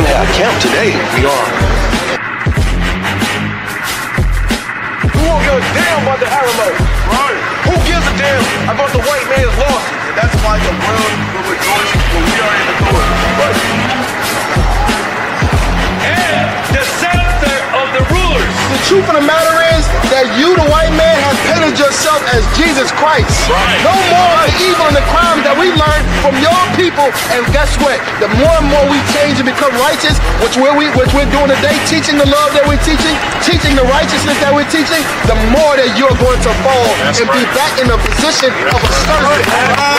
gonna have camp today. We are. Who won't give a damn about the Alamo? Right. Who gives a damn about the white man's losses? And that's why the world will rejoice when we are in authority. And the scepter of the rulers. The truth of the matter is that you, the white man, have painted yourself as Jesus Christ. Right. No more of the evil and the crimes that we learned from your people. And guess what? The more and more we change and become righteous, which we're doing today, teaching the love that we're teaching the righteousness that we're teaching, the more that you're going to fall be back in the position of a servant.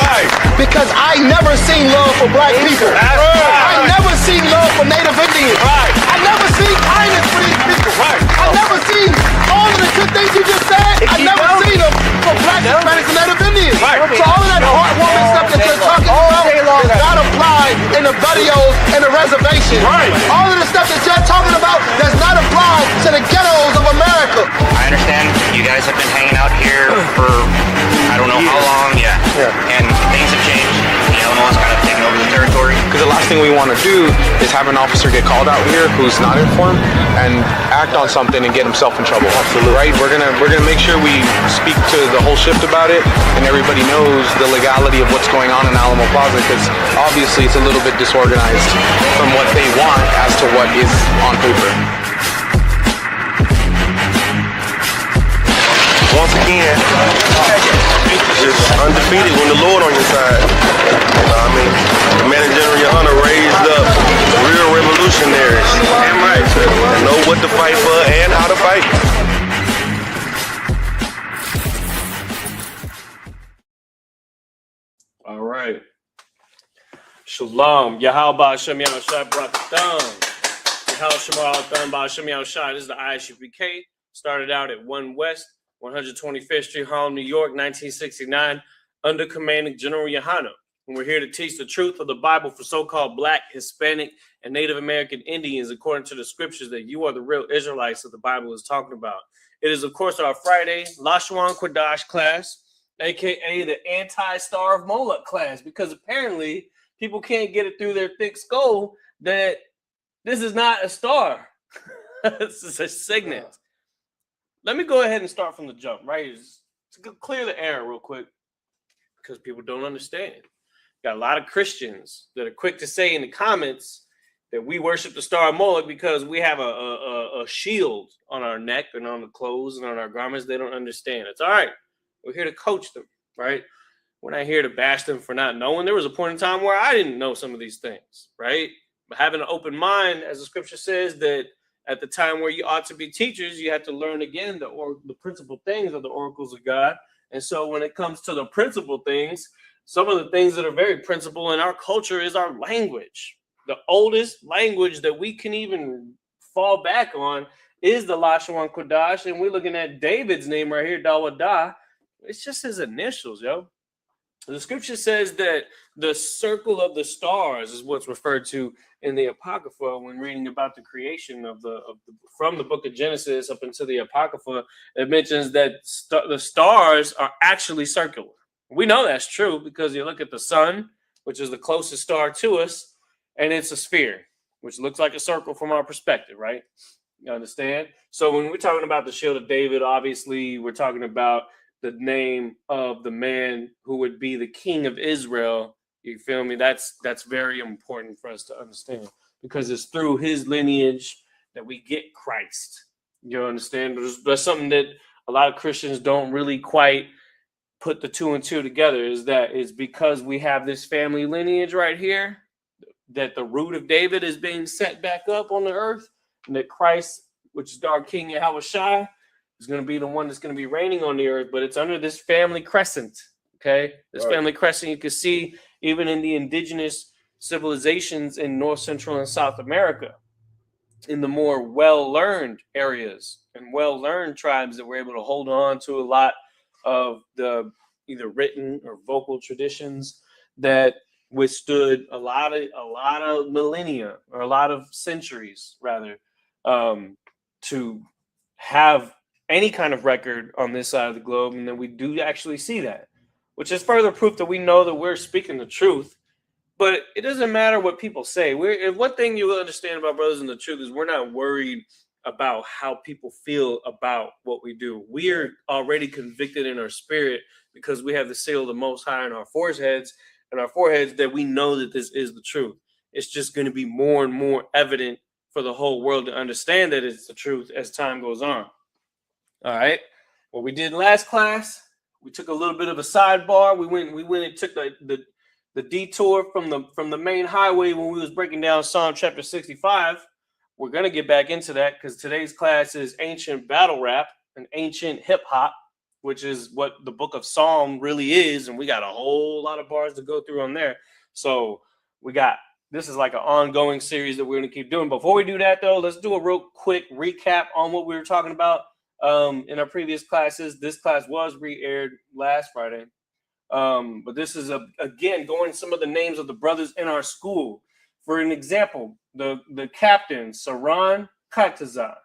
Right. Because I never seen love for black people. I never seen love for Native Indians. Right. I never seen kindness for these people. Right. I never seen all of the good things you just said. I never seen them for black, Hispanics, and Native Indians. Right. So all of that heartwarming stuff that you're talking about is not applied in the barrios and the reservation. Right. All of the stuff that you're talking about does not apply to the ghettos of America. I understand you guys have been hanging out here for I don't know how long, and things have changed. The Alamos kind of taken over the territory. Because the last thing we want to do is have an officer get called out here who's not informed and act on something and get himself in trouble. Absolutely. Right? We're gonna make sure we speak to the whole shift about it and everybody knows the legality of what's going on in Alamo Plaza, because obviously it's a little bit disorganized from what they want as to what is on paper. Once again, just undefeated when the Lord on your side. You know what I mean? Commander General Your Honor raised up real revolutionaries. Damn right. That know what to fight for and how to fight. All right. Shalom. Yahweh Shem Yahushai Brakatham. Yahweh Shem Yahushai. This is the Isupk. Started out at 1 West, 125th Street, Harlem, New York, 1969, under Commanding General Yohana. And we're here to teach the truth of the Bible for so-called Black, Hispanic, and Native American Indians, according to the scriptures, that you are the real Israelites that the Bible is talking about. It is, of course, our Friday Lashwan Kodash class, a.k.a. the anti-Star of Moloch class, because apparently people can't get it through their thick skull that this is not a star. This is a signet. Let me go ahead and start from the jump, right? To clear the air real quick, because people don't understand. Got a lot of Christians that are quick to say in the comments that we worship the Star of Moloch because we have a shield on our neck and on the clothes and on our garments. They don't understand. It's all right. We're here to coach them, right? We're not here to bash them for not knowing. There was a point in time where I didn't know some of these things, right? But having an open mind, as the scripture says, that at the time where you ought to be teachers, you have to learn again the principal things of the oracles of God. And so when it comes to the principal things, some of the things that are very principal in our culture is our language. The oldest language that we can even fall back on is the Lashon Kodash. And we're looking at David's name right here, Dawadah. It's just his initials, yo. The scripture says that the circle of the stars is what's referred to in the Apocrypha when reading about the creation from the book of Genesis up into the Apocrypha. It mentions that the stars are actually circular. We know that's true because you look at the sun, which is the closest star to us, and it's a sphere, which looks like a circle from our perspective, right? You understand? So when we're talking about the shield of David, obviously we're talking about the name of the man who would be the king of Israel. You feel me? That's very important for us to understand because it's through his lineage that we get Christ. You understand? There's something that a lot of Christians don't really quite put the two and two together, is that it's because we have this family lineage right here that the root of David is being set back up on the earth, and that Christ, which is our King Yahushua, is going to be the one that's going to be reigning on the earth, but it's under this family crescent, okay? This family crescent you can see even in the indigenous civilizations in North, Central, and South America, in the more well-learned areas and well-learned tribes that were able to hold on to a lot of the either written or vocal traditions that withstood a lot of millennia, or a lot of centuries rather, to have any kind of record on this side of the globe. And then we do actually see that, which is further proof that we know that we're speaking the truth But it doesn't matter what people say. If one thing you will understand about Brothers in the Truth is we're not worried about how people feel about what we do. We are already convicted in our spirit because we have the seal of the Most High in our foreheads that we know that this is the truth. It's just going to be more and more evident for the whole world to understand that it's the truth as time goes on. All right. What we did last class, we took a little bit of a sidebar. We went and took the detour from the main highway when we was breaking down Psalm chapter 65. We're going to get back into that because today's class is ancient battle rap and ancient hip hop, which is what the book of Psalm really is. And we got a whole lot of bars to go through on there. So this is like an ongoing series that we're going to keep doing. Before we do that, though, let's do a real quick recap on what we were talking about in our previous classes. This class was re-aired last Friday. But this is again going some of the names of the brothers in our school. For an example, the captain, Saran Katazah.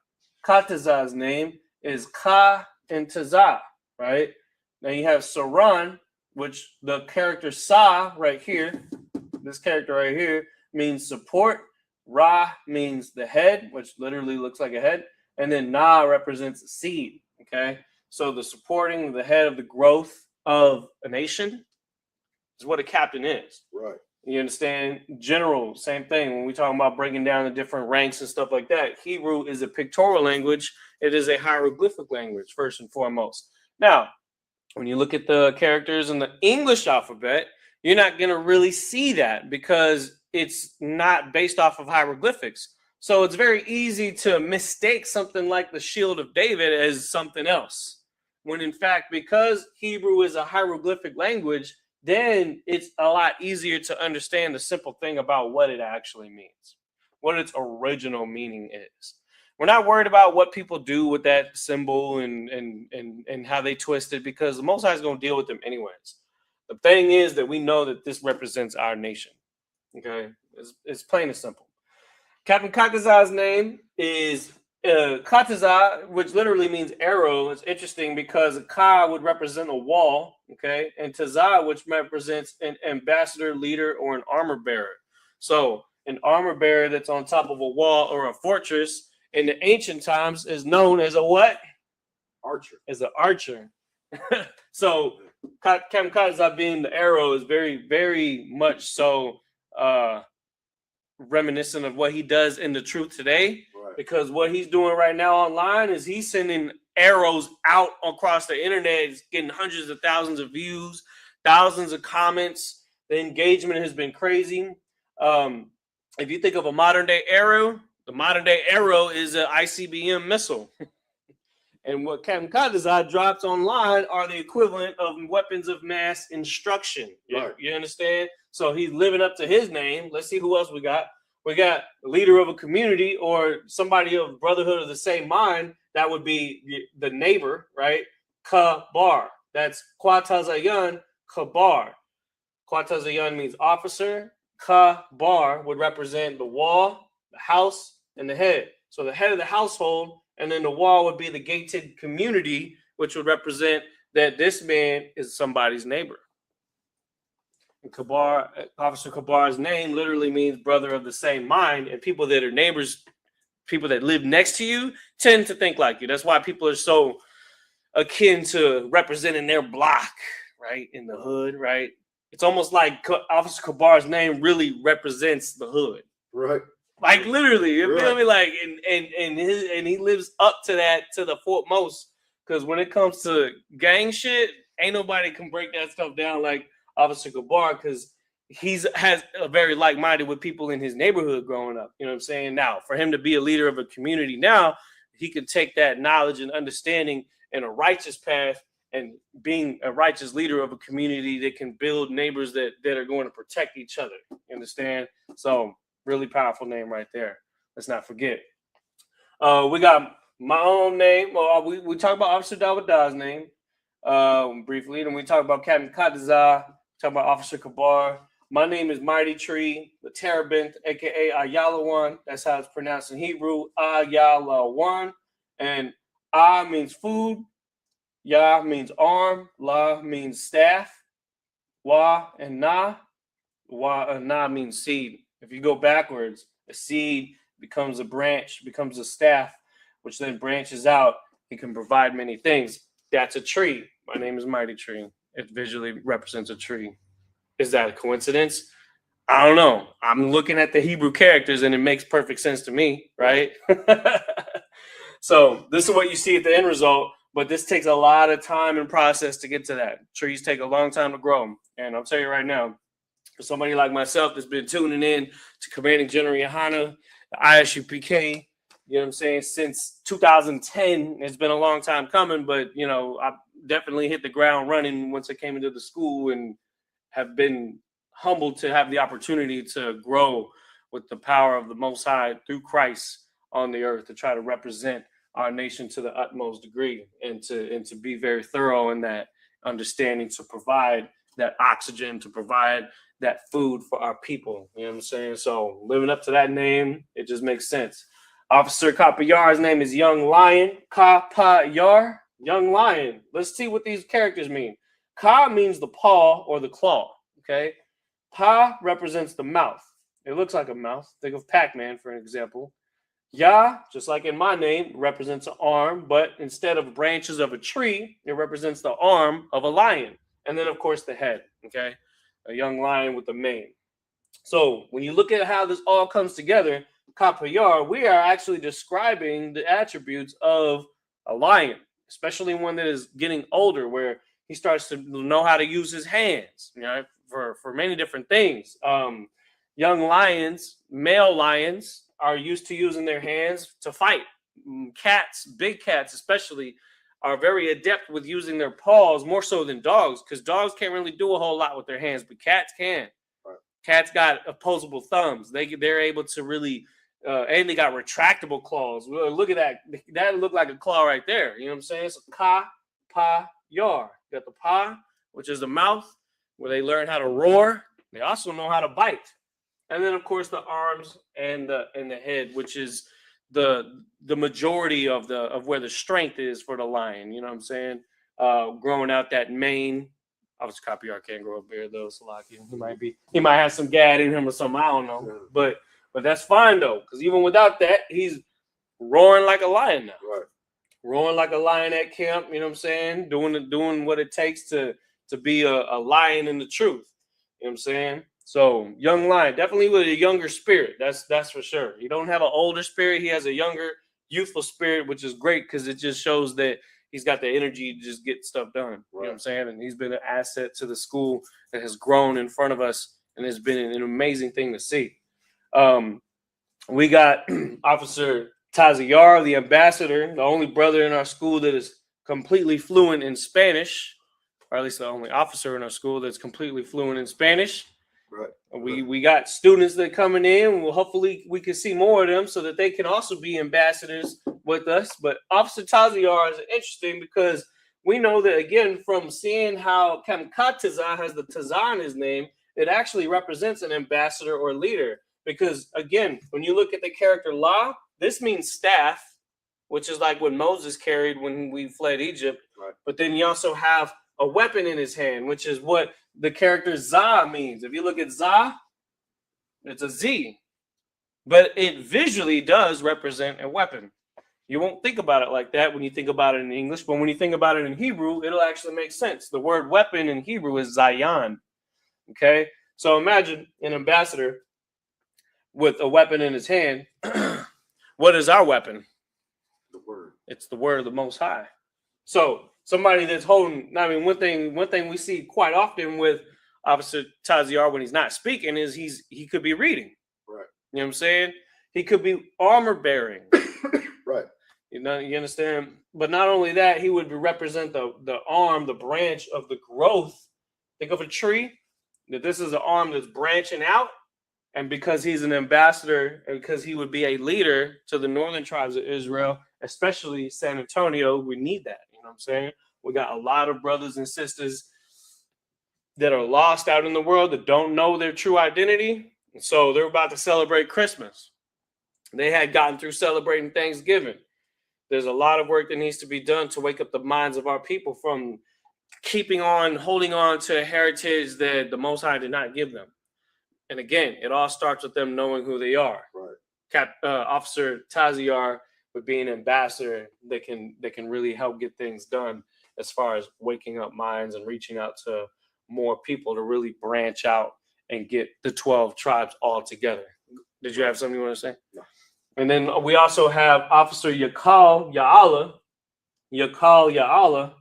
Katazah's name is Ka and Tazah, right? Now you have Saran, which the character Sa right here, this character right here means support. Ra means the head, which literally looks like a head. And then Na represents seed, okay? So the supporting the head of the growth of a nation is what a captain is. Right. You understand? General, same thing. When we talk about breaking down the different ranks and stuff like that, Hebrew is a pictorial language. It is a hieroglyphic language, first and foremost. Now, when you look at the characters in the English alphabet, you're not going to really see that because it's not based off of hieroglyphics. So it's very easy to mistake something like the Shield of David as something else. When in fact, because Hebrew is a hieroglyphic language, then it's a lot easier to understand the simple thing about what it actually means, what its original meaning is. We're not worried about what people do with that symbol and how they twist it because the Most High is going to deal with them anyways. The thing is that we know that this represents our nation. Okay, it's plain and simple. Captain Katazah's name is Katazah, which literally means arrow. It's interesting because a Ka would represent a wall, okay, and Tazah, which represents an ambassador, leader, or an armor bearer. So an armor bearer that's on top of a wall or a fortress in the ancient times is known as a what? Archer. As an archer. So Captain Katazah being the arrow is very, very much so reminiscent of what he does in the truth today, right? Because what he's doing right now online is he's sending arrows out across the internet. It's getting hundreds of thousands of views, thousands of comments. The engagement has been crazy. If you think of a modern day arrow, the modern day arrow is an ICBM missile. And what Captain Katazah drops online are the equivalent of weapons of mass instruction. Right. You understand? So he's living up to his name. Let's see who else we got. We got a leader of a community or somebody of brotherhood of the same mind. That would be the neighbor, right? Kabar. That's Kwatazayan Kabar. Kwatazayan means officer. Kabar would represent the wall, the house, and the head. So the head of the household, and then the wall would be the gated community, which would represent that this man is somebody's neighbor. And Kabar, Officer Kabar's name literally means brother of the same mind, and people that are neighbors, people that live next to you, tend to think like you. That's why people are so akin to representing their block, right, in the hood, right? It's almost like Officer Kabar's name really represents the hood, right? Like literally, you right. feel me? Like, and he lives up to that to the foremost. Because when it comes to gang shit, ain't nobody can break that stuff down like Officer Kabar, because has a very like-minded with people in his neighborhood growing up. You know what I'm saying? Now, for him to be a leader of a community now, he can take that knowledge and understanding in a righteous path and being a righteous leader of a community that can build neighbors that are going to protect each other. You understand? So really powerful name right there. Let's not forget. We got my own name. We talked about Officer Dawadah's name briefly. Then we talked about Captain Katazah. Talk about Officer Kabar. My name is Mighty Tree, the Terebinth, a.k.a. Ayalawan. That's how it's pronounced in Hebrew, Ayalawan. And A means food. Ya means arm. La means staff. Wa and Na Na means seed. If you go backwards, a seed becomes a branch, becomes a staff, which then branches out. It can provide many things. That's a tree. My name is Mighty Tree. It visually represents a tree. Is that a coincidence? I don't know. I'm looking at the Hebrew characters and it makes perfect sense to me, right? So this is what you see at the end result, but this takes a lot of time and process to get to that. Trees take a long time to grow. And I'll tell you right now, for somebody like myself that's been tuning in to Commanding General Yohana, the ISUPK, you know what I'm saying, since 2010, it's been a long time coming, but, you know, I definitely hit the ground running once I came into the school and have been humbled to have the opportunity to grow with the power of the Most High through Christ on the earth to try to represent our nation to the utmost degree and to be very thorough in that understanding, to provide that oxygen, to provide that food for our people. You know what I'm saying? So living up to that name, it just makes sense. Officer Kapayar's name is Young Lion. Kapayar, Young Lion. Let's see what these characters mean. Ka means the paw or the claw. Okay. Pa represents the mouth. It looks like a mouth. Think of Pac-Man, for an example. Ya, just like in my name, represents an arm, but instead of branches of a tree, it represents the arm of a lion. And then, of course, the head, okay? A young lion with the mane. So when you look at how this all comes together, Kapayar, we are actually describing the attributes of a lion, especially one that is getting older, where he starts to know how to use his hands, you know, for many different things. Young lions, male lions, are used to using their hands to fight. Cats, big cats especially, are very adept with using their paws more so than dogs, because dogs can't really do a whole lot with their hands, but cats can. Right. Cats got opposable thumbs. They're able to really, and they got retractable claws. Look at that. That looked like a claw right there. You know what I'm saying? So ka, pa, yar. You got the pa, which is the mouth, where they learn how to roar. They also know how to bite. And then, of course, the arms and the head, which is the majority of where the strength is for the lion. You know what I'm saying? Growing out that mane. Obviously, Kapayar can't grow a beard though. So like he might have some gad in him or something. I don't know. Yeah. But that's fine though, because even without that, he's roaring like a lion now. Right. Roaring like a lion at camp. You know what I'm saying? Doing what it takes to be a lion in the truth. You know what I'm saying? So young lion, definitely with a younger spirit. That's for sure. He don't have an older spirit. He has a younger, youthful spirit, which is great because it just shows that he's got the energy to just get stuff done. Right. You know what I'm saying? And he's been an asset to the school that has grown in front of us, and it's been an amazing thing to see. We got Officer Tazayar, the ambassador, the only brother in our school that is completely fluent in Spanish, or at least the only officer in our school that's completely fluent in Spanish. Right. We got students that are coming in. Well, hopefully we can see more of them so that they can also be ambassadors with us. But Officer Tazayar is interesting because we know that, again, from seeing how Kamkataza has the Taza in his name, it actually represents an ambassador or leader. Because, again, when you look at the character La, this means staff, which is like what Moses carried when we fled Egypt. Right. But then you also have a weapon in his hand, which is what the character Za means. If you look at Za, it's a Z, but it visually does represent a weapon. You won't think about it like that when you think about it in English, but when you think about it in Hebrew, it'll actually make sense. The word weapon in Hebrew is Zayan. Okay, so imagine an ambassador with a weapon in his hand. What is our weapon? The word. It's the word of the Most High. So somebody that's holding, I mean, one thing we see quite often with Officer Tazayar when he's not speaking is he could be reading. Right. You know what I'm saying? He could be armor bearing. Right. You know, you understand? But not only that, he would represent the arm, the branch of the growth. Think of a tree, that this is an arm that's branching out. And because he's an ambassador, and because he would be a leader to the northern tribes of Israel, especially San Antonio, we need that. You know what I'm saying? We got a lot of brothers and sisters that are lost out in the world that don't know their true identity. And so they're about to celebrate Christmas. They had gotten through celebrating Thanksgiving. There's a lot of work that needs to be done to wake up the minds of our people from holding on to a heritage that the Most High did not give them. And again, it all starts with them knowing who they are. Right. Officer Taziar, with being an ambassador, they can really help get things done as far as waking up minds and reaching out to more people to really branch out and get the 12 tribes all together. Did you have something you want to say? No. And then we also have Officer Yakal Ya'ala,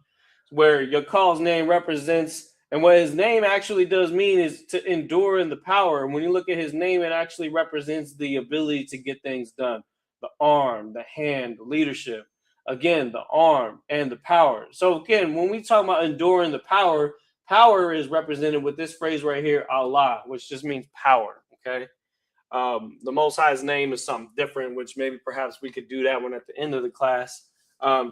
where Yakal's name represents, and what his name actually does mean is to endure in the power. And when you look at his name, it actually represents the ability to get things done. The arm, the hand, the leadership. Again, the arm and the power. So again, when we talk about enduring the power, power is represented with this phrase right here, Allah, which just means power. Okay. The Most High's name is something different, which maybe perhaps we could do that one at the end of the class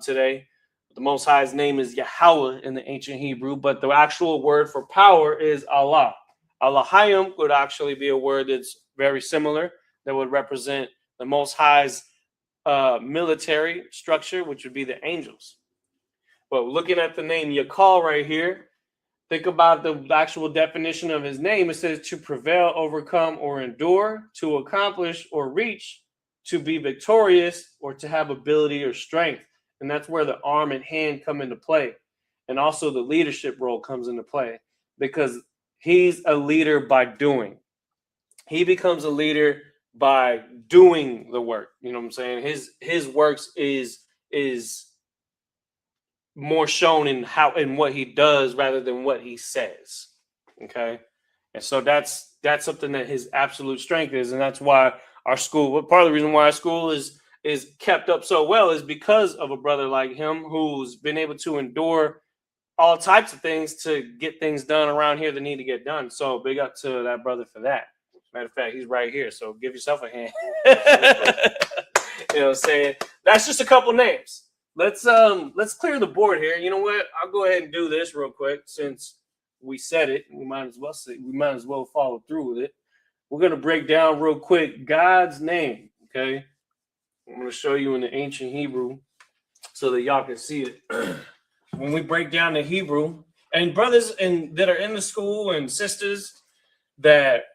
today. The Most High's name is Yahweh in the ancient Hebrew, but the actual word for power is Allah. Allahayim would actually be a word that's very similar, that would represent the Most High's military structure, which would be the angels. But looking at the name Yakal right here, think about the actual definition of his name. It says to prevail, overcome, or endure, to accomplish or reach, to be victorious, or to have ability or strength. And that's where the arm and hand come into play. And also the leadership role comes into play, because he's a leader by doing. He becomes a leader by doing the work. You know what I'm saying? His works is more shown in what he does rather than what he says. Okay. And so that's something that his absolute strength is. And that's why our school, part of the reason why our school is kept up so well is because of a brother like him who's been able to endure all types of things to get things done around here that need to get done. So big up to that brother for that. Matter of fact, he's right here. So give yourself a hand. You know what I'm saying? That's just a couple names. Let's clear the board here. You know what? I'll go ahead and do this real quick since we said it. We might as well follow through with it. We're gonna break down real quick God's name. Okay, I'm gonna show you in the ancient Hebrew so that y'all can see it. When we break down the Hebrew, and brothers that are in the school and sisters that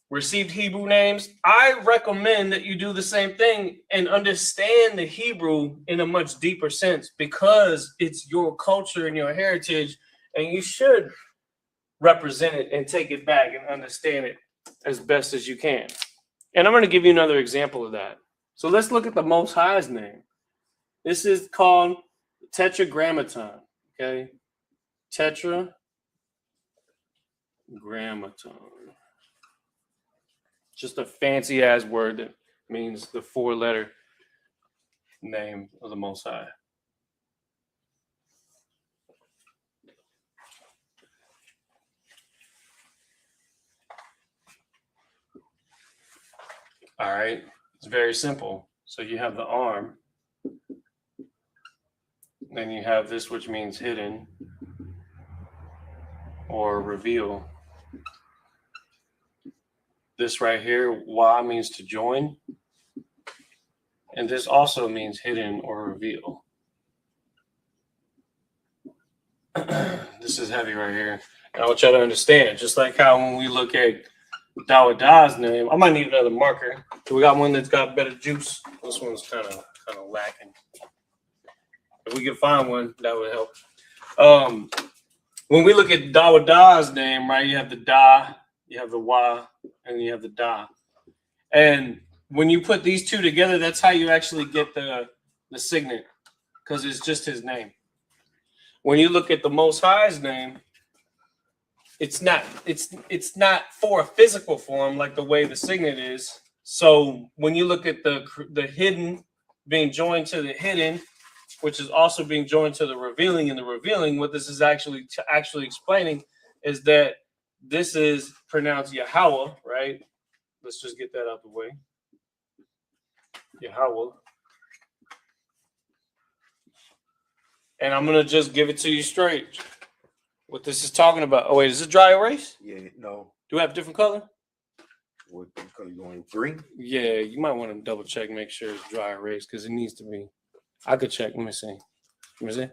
received Hebrew names, I recommend that you do the same thing and understand the Hebrew in a much deeper sense, because it's your culture and your heritage, and you should represent it and take it back and understand it as best as you can. And I'm going to give you another example of that. So let's look at the Most High's name. This is called Tetragrammaton. Okay, Tetragrammaton. Just a fancy ass word that means the 4-letter name of the Most High. All right, it's very simple. So you have the arm, then you have this, which means hidden or reveal. This right here, Wa, means to join. And this also means hidden or reveal. This is heavy right here. And I want y'all to understand, just like how when we look at Dawada's name, I might need another marker. So we got one that's got better juice. This one's kind of lacking. If we could find one, that would help. When we look at Dawada's name, right, you have the Da, you have the Wa, and you have the Da. And when you put these two together, that's how you actually get the signet, because it's just his name. When you look at the Most High's name, it's not for a physical form like the way the signet is. So when you look at the hidden being joined to the hidden, which is also being joined to the revealing, and the revealing, what this is actually explaining is that this is pronounced Yahweh, right? Let's just get that out the way. Yahweh. And I'm going to just give it to you straight. What this is talking about. Oh, wait, is it dry erase? Yeah, no. Do we have a different color? What color you want? Green? Yeah, you might want to double check, make sure it's dry erase, because it needs to be. I could check. Let me see. Let me see.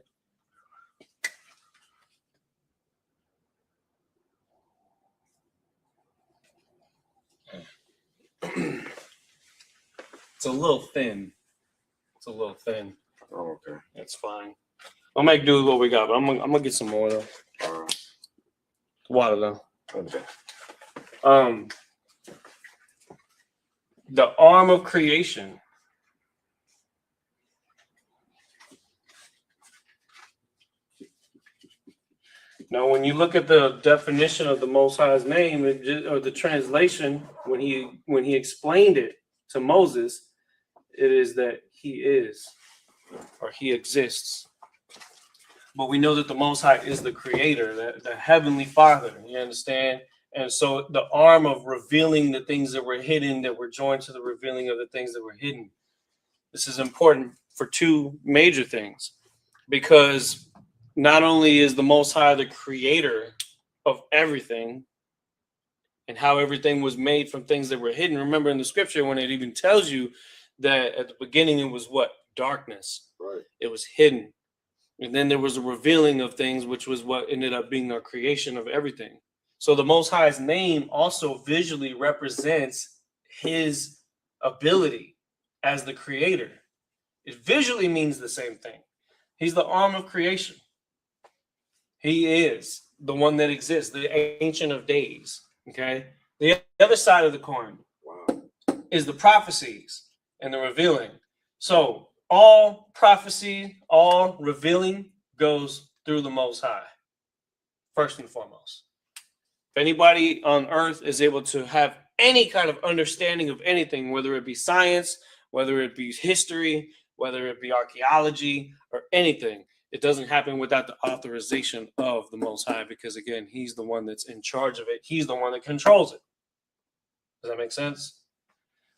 It's a little thin. It's a little thin. Oh, okay. That's fine. I'll make do with what we got, but I'm gonna get some more though. Water though. Okay. The arm of creation. Now, when you look at the definition of the Most High's name, or the translation, when he explained it to Moses, it is that he is, or he exists. But we know that the Most High is the creator, the heavenly Father. You understand? And so the arm of revealing the things that were hidden, that were joined to the revealing of the things that were hidden. This is important for two major things, because not only is the Most High the creator of everything and how everything was made from things that were hidden. Remember in the scripture when it even tells you that at the beginning it was what? Darkness. Right. It was hidden. And then there was a revealing of things, which was what ended up being our creation of everything. So the Most High's name also visually represents his ability as the creator. It visually means the same thing. He's the arm of creation. He is the one that exists, the Ancient of Days. Okay. The other side of the coin is the prophecies and the revealing. So all prophecy, all revealing goes through the Most High, first and foremost. If anybody on earth is able to have any kind of understanding of anything, whether it be science, whether it be history, whether it be archaeology or anything, it doesn't happen without the authorization of the Most High, because again, he's the one that's in charge of it. He's the one that controls it. Does that make sense?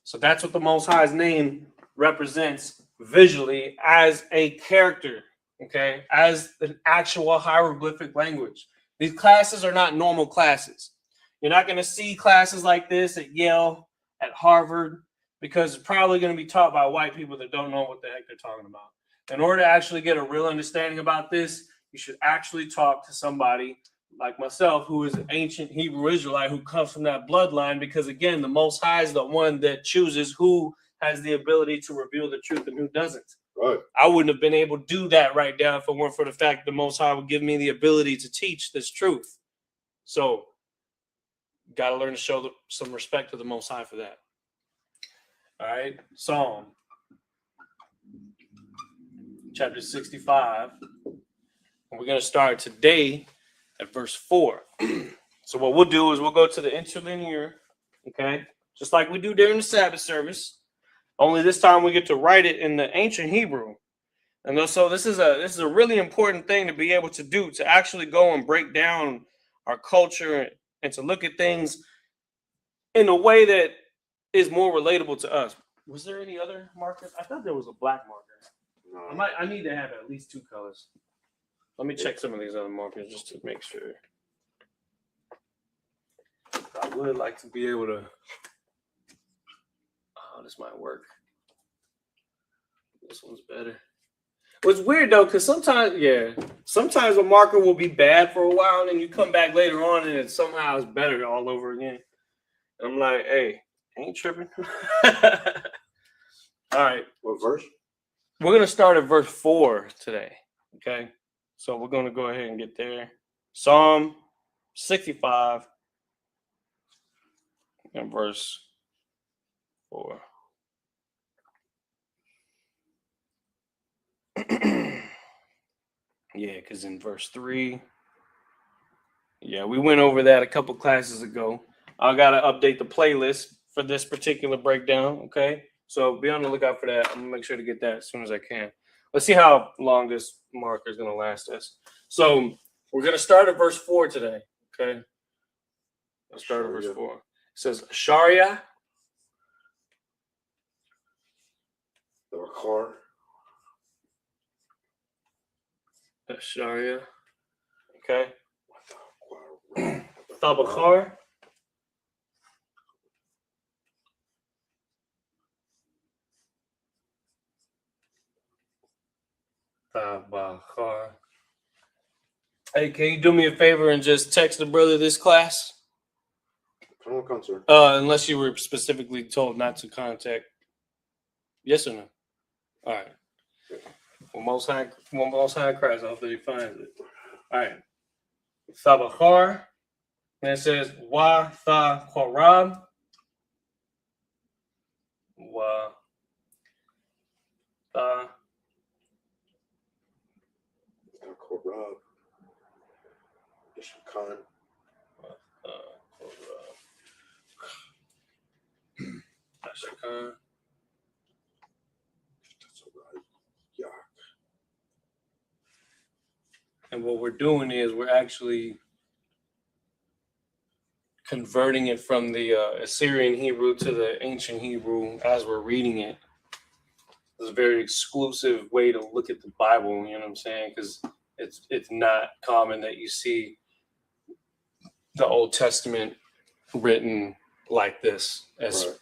So that's what the Most High's name represents visually as a character, okay, as an actual hieroglyphic language. These classes are not normal classes. You're not going to see classes like this at Yale, at Harvard, because it's probably going to be taught by white people that don't know what the heck they're talking about. In order to actually get a real understanding about this, you should actually talk to somebody like myself, who is an ancient Hebrew Israelite who comes from that bloodline, because again, the Most High is the one that chooses who has the ability to reveal the truth and who doesn't. Right. I wouldn't have been able to do that right now if it weren't for the fact that the Most High would give me the ability to teach this truth. So, got to learn to show some respect to the Most High for that. All right, Psalm chapter 65. And we're going to start today at verse 4. So what we'll do is we'll go to the interlinear, okay, just like we do during the Sabbath service. Only this time we get to write it in the ancient Hebrew. And so this is a really important thing to be able to do, to actually go and break down our culture and to look at things in a way that is more relatable to us. Was there any other markers? I thought there was a black marker. No. I need to have at least two colors. Let me check some of these other markers just to make sure. I would like to be able to. Oh, this might work. This one's better. What's weird though, because sometimes a marker will be bad for a while, and then you come back later on and it somehow is better all over again. And I'm like, hey, ain't tripping. All right. What verse? We're going to start at verse 4 today. Okay. So we're going to go ahead and get there. Psalm 65 and verse 4. Yeah, because in verse 3, we went over that a couple classes ago. I got to update the playlist for this particular breakdown, okay? So be on the lookout for that. I'm going to make sure to get that as soon as I can. Let's see how long this marker is going to last us. So we're going to start at verse 4 today, okay? Let's start at verse 4. It says, Sharia. The car. Sharia. Okay. Tabachar. Tabachar. Hey, can you do me a favor and just text the brother this class? Criminal concern. Unless you were specifically told not to contact. Yes or no? All right. Well, Most High cries. I hope that he finds it. All right. Sabahar. And it says Wa Tha Korab. Wa Tha. Korab. Khan. Korab. Yeah. And what we're doing is we're actually converting it from the Assyrian Hebrew to the ancient Hebrew as we're reading it. It's a very exclusive way to look at the Bible, you know what I'm saying? Because it's not common that you see the Old Testament written like this as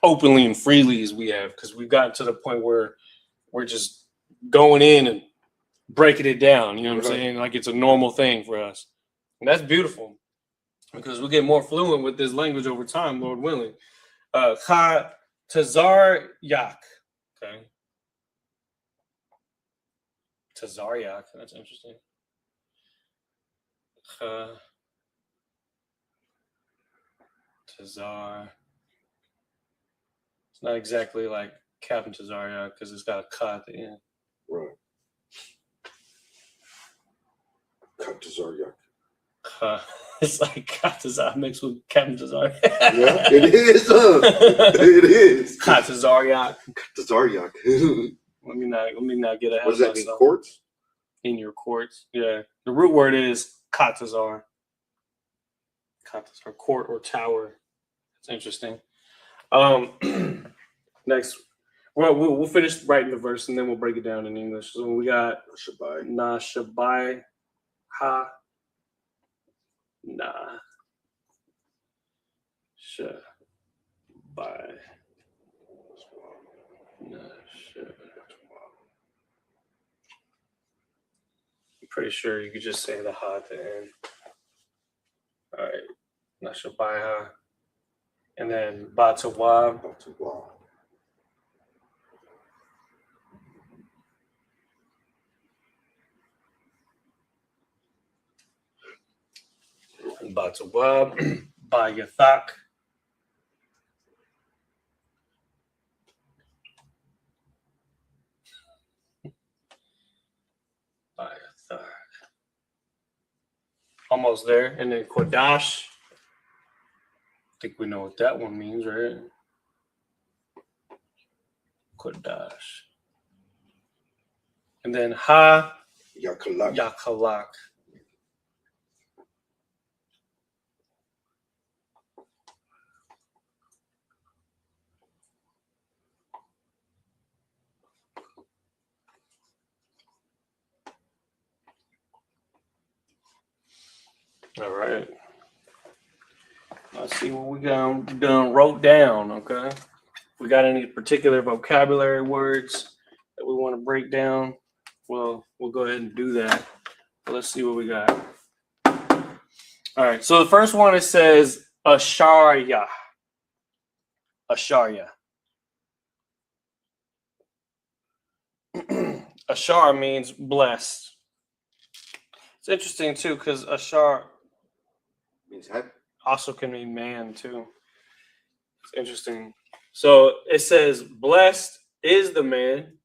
openly and freely as we have, because we've gotten to the point where we're just going in and breaking it down, you know what I'm saying? Like it's a normal thing for us. And that's beautiful because we get more fluent with this language over time, Lord willing. Cha Tazar Yak. Okay. Tazar Yak. That's interesting. Tazar. It's not exactly like Captain Tazar because it's got a ka at the end. Right. Tazar Yak. It's like Katazar mixed with Captain Tazar. Yeah, it is. It is. Katazar Yak. Tazar Yak. Let me not get ahead What does of that mean? myself. Courts? In your courts. Yeah. The root word is Katazar. Katazar, court or tower. It's interesting. Next. Well, we'll finish writing the verse and then we'll break it down in English. So we got Na Shabai Ha Na Shabai Na Shabai. I'm pretty sure you could just say the ha at the end. All right. Na Shabai Ha. And then Batawab. Batawab. Bayathak. Bayathak. Almost there. And then Kodash. I think we know what that one means, right? Kodash. And then Ha Yakalak. Yakalak. All right. Let's see what we done wrote down, okay? We got any particular vocabulary words that we want to break down? Well, we'll go ahead and do that. But let's see what we got. All right. So the first one, it says Asharya. Asharya. Ashar means blessed. It's interesting too, because Ashar Means head. also can mean man too. It's interesting. So it says, blessed is the man.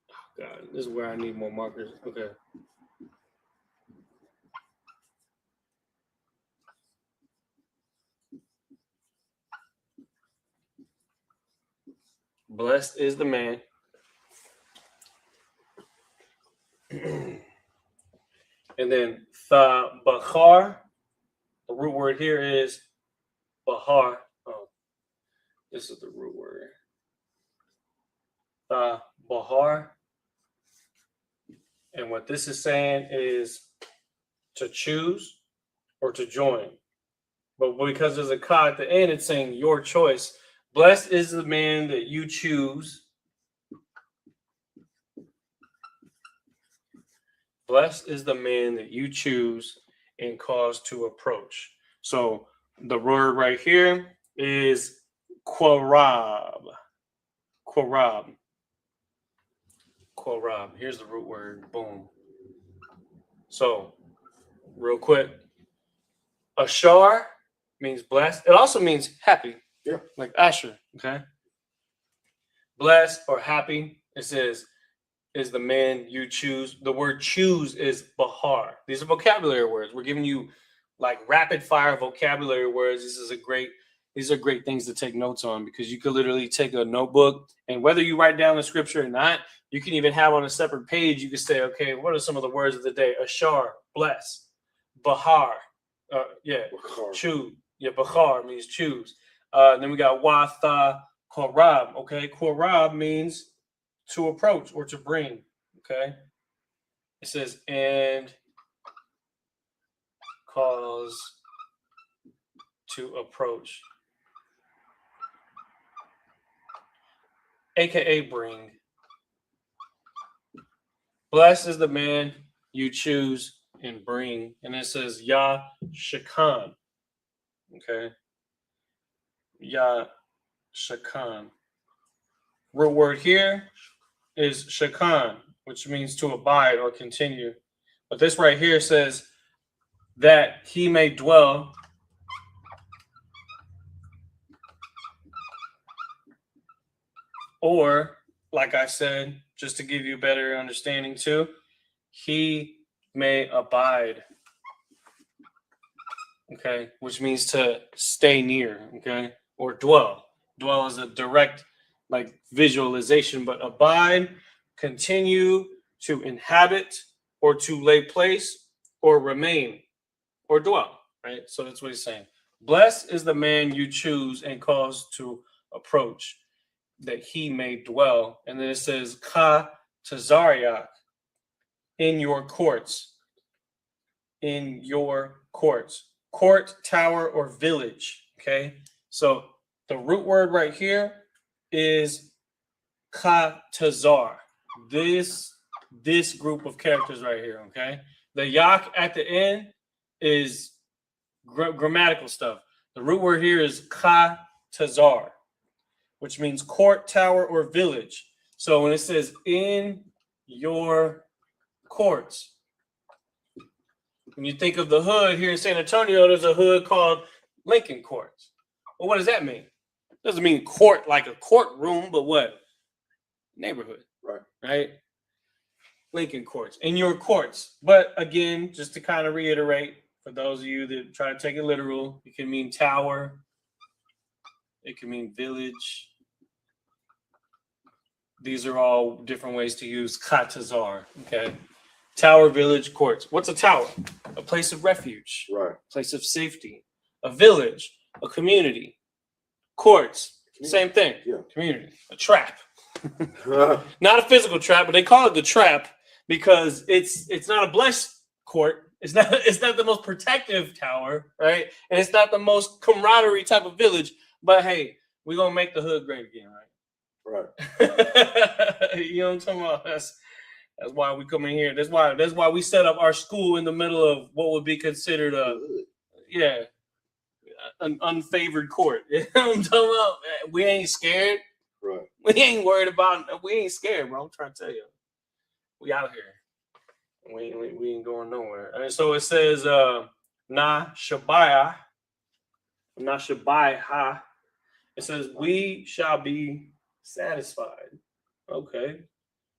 Oh God, this is where I need more markers. Okay. Blessed is the man. And then Bahar. The root word here is Bahar. Oh, this is the root word. Bahar. And what this is saying is to choose or to join. But because there's a ka at the end, it's saying your choice. Blessed is the man that you choose. Blessed is the man that you choose and cause to approach. So The word right here is quarab. Quarab. Quarab. Here's the root word. Boom. So, real quick, Ashar means blessed. It also means happy. Yeah. Like Asher. Okay. Blessed or happy. It says is the man you choose. The word choose is bahar. These are vocabulary words. We're giving you like rapid fire vocabulary words. These are great things to take notes on because you could literally take a notebook and whether you write down the scripture or not, you can even have on a separate page. You can say, okay, what are some of the words of the day? Ashar, bless, bahar, choose. Yeah, bahar means choose. Then we got watha, korab. Okay, korab means to approach or to bring. Okay, it says and cause to approach, aka bring. Blessed is the man you choose and bring, and it says Yah Shakan. Okay, Yah Shakan. Root word here is shakan, which means to abide or continue. But this right here says that he may dwell or, like I said, just to give you a better understanding too, he may abide. Okay, which means to stay near, okay, or dwell. Dwell is a direct like visualization, but abide, continue, to inhabit, or to lay place, or remain, or dwell, right? So that's what he's saying. Blessed is the man you choose and cause to approach, that he may dwell. And then it says, Ka Tazariak, in your courts. In your courts. Court, tower, or village, okay? So the root word right here is Katazar. This group of characters right here, okay? The yak at the end is grammatical stuff. The root word here is Katazar, which means court, tower, or village. So when it says in your courts, when you think of the hood here in San Antonio, there's a hood called Lincoln Courts. Well, what does that mean? Doesn't mean court like a courtroom, but what? Neighborhood. Right? Lincoln Courts. In your courts. But again, just to kind of reiterate, for those of you that try to take it literal, it can mean tower. It can mean village. These are all different ways to use Katazar. Okay. Tower, village, courts. What's a tower? A place of refuge. Right. Place of safety. A village. A community. Courts. Same thing. Yeah. Community. A trap. Not a physical trap, but they call it the trap because it's not a blessed court. It's not the most protective tower, right? And it's not the most camaraderie type of village. But hey, we're gonna make the hood great again, right? Right. You know what I'm talking about? That's why we come in here. That's why we set up our school in the middle of what would be considered an unfavored court. You know what I'm talking about? We ain't scared. Right. We ain't worried about. We ain't scared, bro. I'm trying to tell you, we out here. We ain't going nowhere. And so it says, "Na shabaya, na shabaya." It says, "We shall be satisfied." Okay.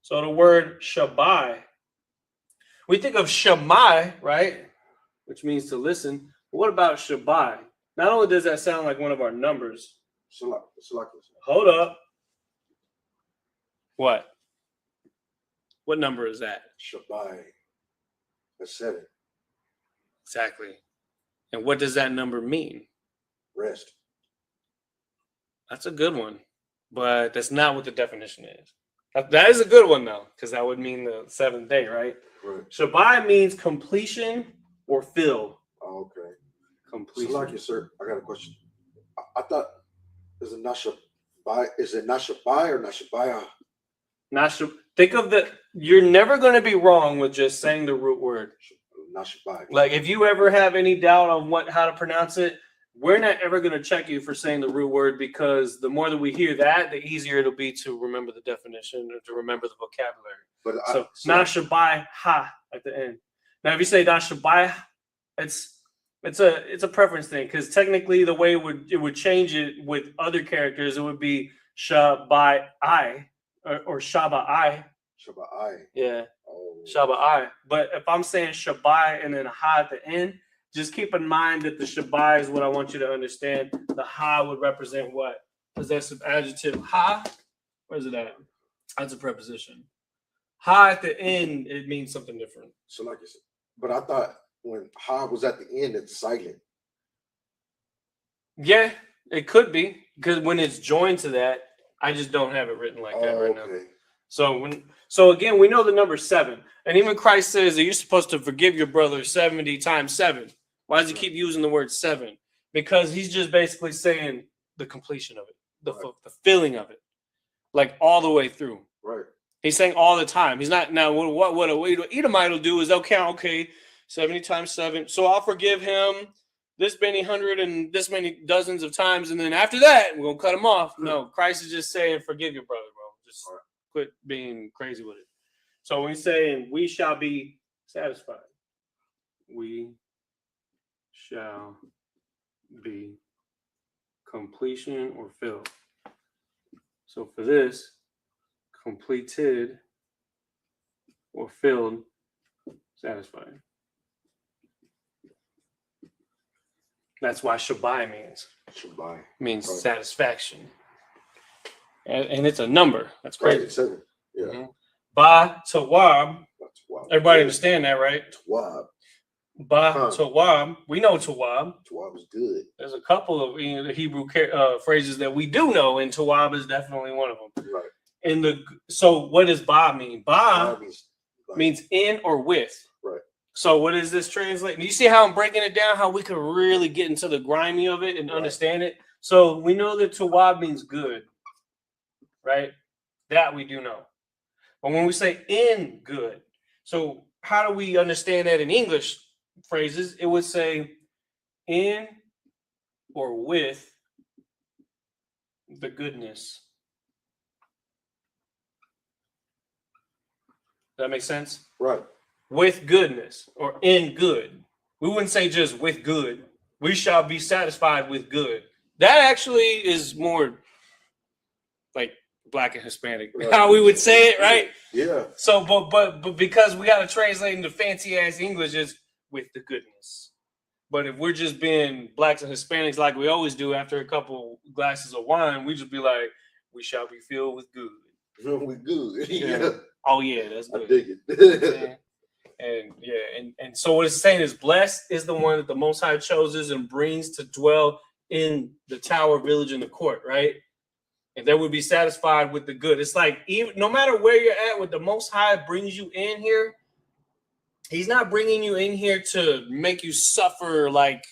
So the word shabai, we think of shamai, right? Which means to listen. But what about shabai? Not only does that sound like one of our numbers. Hold up. What? What number is that? Shabai. That's 7. Exactly. And what does that number mean? Rest. That's a good one. But that's not what the definition is. That is a good one, though, because that would mean the 7th day, right? Right. Shabai means completion or fill. Oh, okay. Completion. So like you, sir, I got a question. I thought, is it Nashabai? Is it Nashabai or Nashabaya? Think of you're never going to be wrong with just saying the root word. Nashabai. Like if you ever have any doubt on how to pronounce it, we're not ever going to check you for saying the root word, because the more that we hear that, the easier it'll be to remember the definition or to remember the vocabulary. But So nashabai ha at the end. Now, if you say nashabai, it's a preference thing, because technically the way it would change it with other characters, it would be shabai I or shaba I. Shaba I. Yeah. Oh. Shaba I. But if I'm saying shabai and then a ha at the end, just keep in mind that the shabai is what I want you to understand. The ha would represent what? Possessive adjective. Ha? Where's it at? That's a preposition. Ha at the end, it means something different. So like you said, but I thought when ha was at the end, it's silent. Yeah, it could be, because when it's joined to that, I just don't have it written like that right now. So again, we know the number 7, and even Christ says that you're supposed to forgive your brother 70 times 7. Why does he keep using the word 7? Because he's just basically saying the completion of it, the filling of it, like all the way through. Right. He's saying all the time. He's not now. What a Edomite will do is they'll count. Okay, 70 times 7. So I'll forgive him this many hundred and this many dozens of times, and then after that we're gonna cut him off. No, Christ is just saying forgive your brother, bro. Just quit being crazy with it. So when he's saying we shall be satisfied, we shall be completion or filled. So for this, completed or filled, satisfied. That's why shabai means. Shabai Means satisfaction. And it's a number. That's crazy. Right, 7. Yeah. Mm-hmm. Ba tawab. Everybody understand that, right? Tawab. Ba tawab. We know tawab. Tawab is good. There's a couple of the Hebrew phrases that we do know, and tawab is definitely one of them. Right. So what does ba mean? Ba means in or with. Right. So what is this translating? You see how I'm breaking it down, how we could really get into the grimy of it and understand it? So we know that tawab means good, right? That we do know. But when we say in good, so how do we understand that in English phrases? It would say in or with the goodness. Does that make sense? Right. With goodness or in good. We wouldn't say just with good. We shall be satisfied with good. That actually is more like Black and Hispanic, how we would say it, right? Yeah. So, but because we got to translate into fancy ass English, it's with the goodness. But if we're just being Blacks and Hispanics like we always do after a couple glasses of wine, we just be like, we shall be filled with good. We good. Yeah. Oh yeah, that's good. I dig it. And so what it's saying is, blessed is the one that the Most High chooses and brings to dwell in the tower, village, and the court, right? And they would be satisfied with the good. It's like, even no matter where you're at, what the Most High brings you in here, He's not bringing you in here to make you suffer like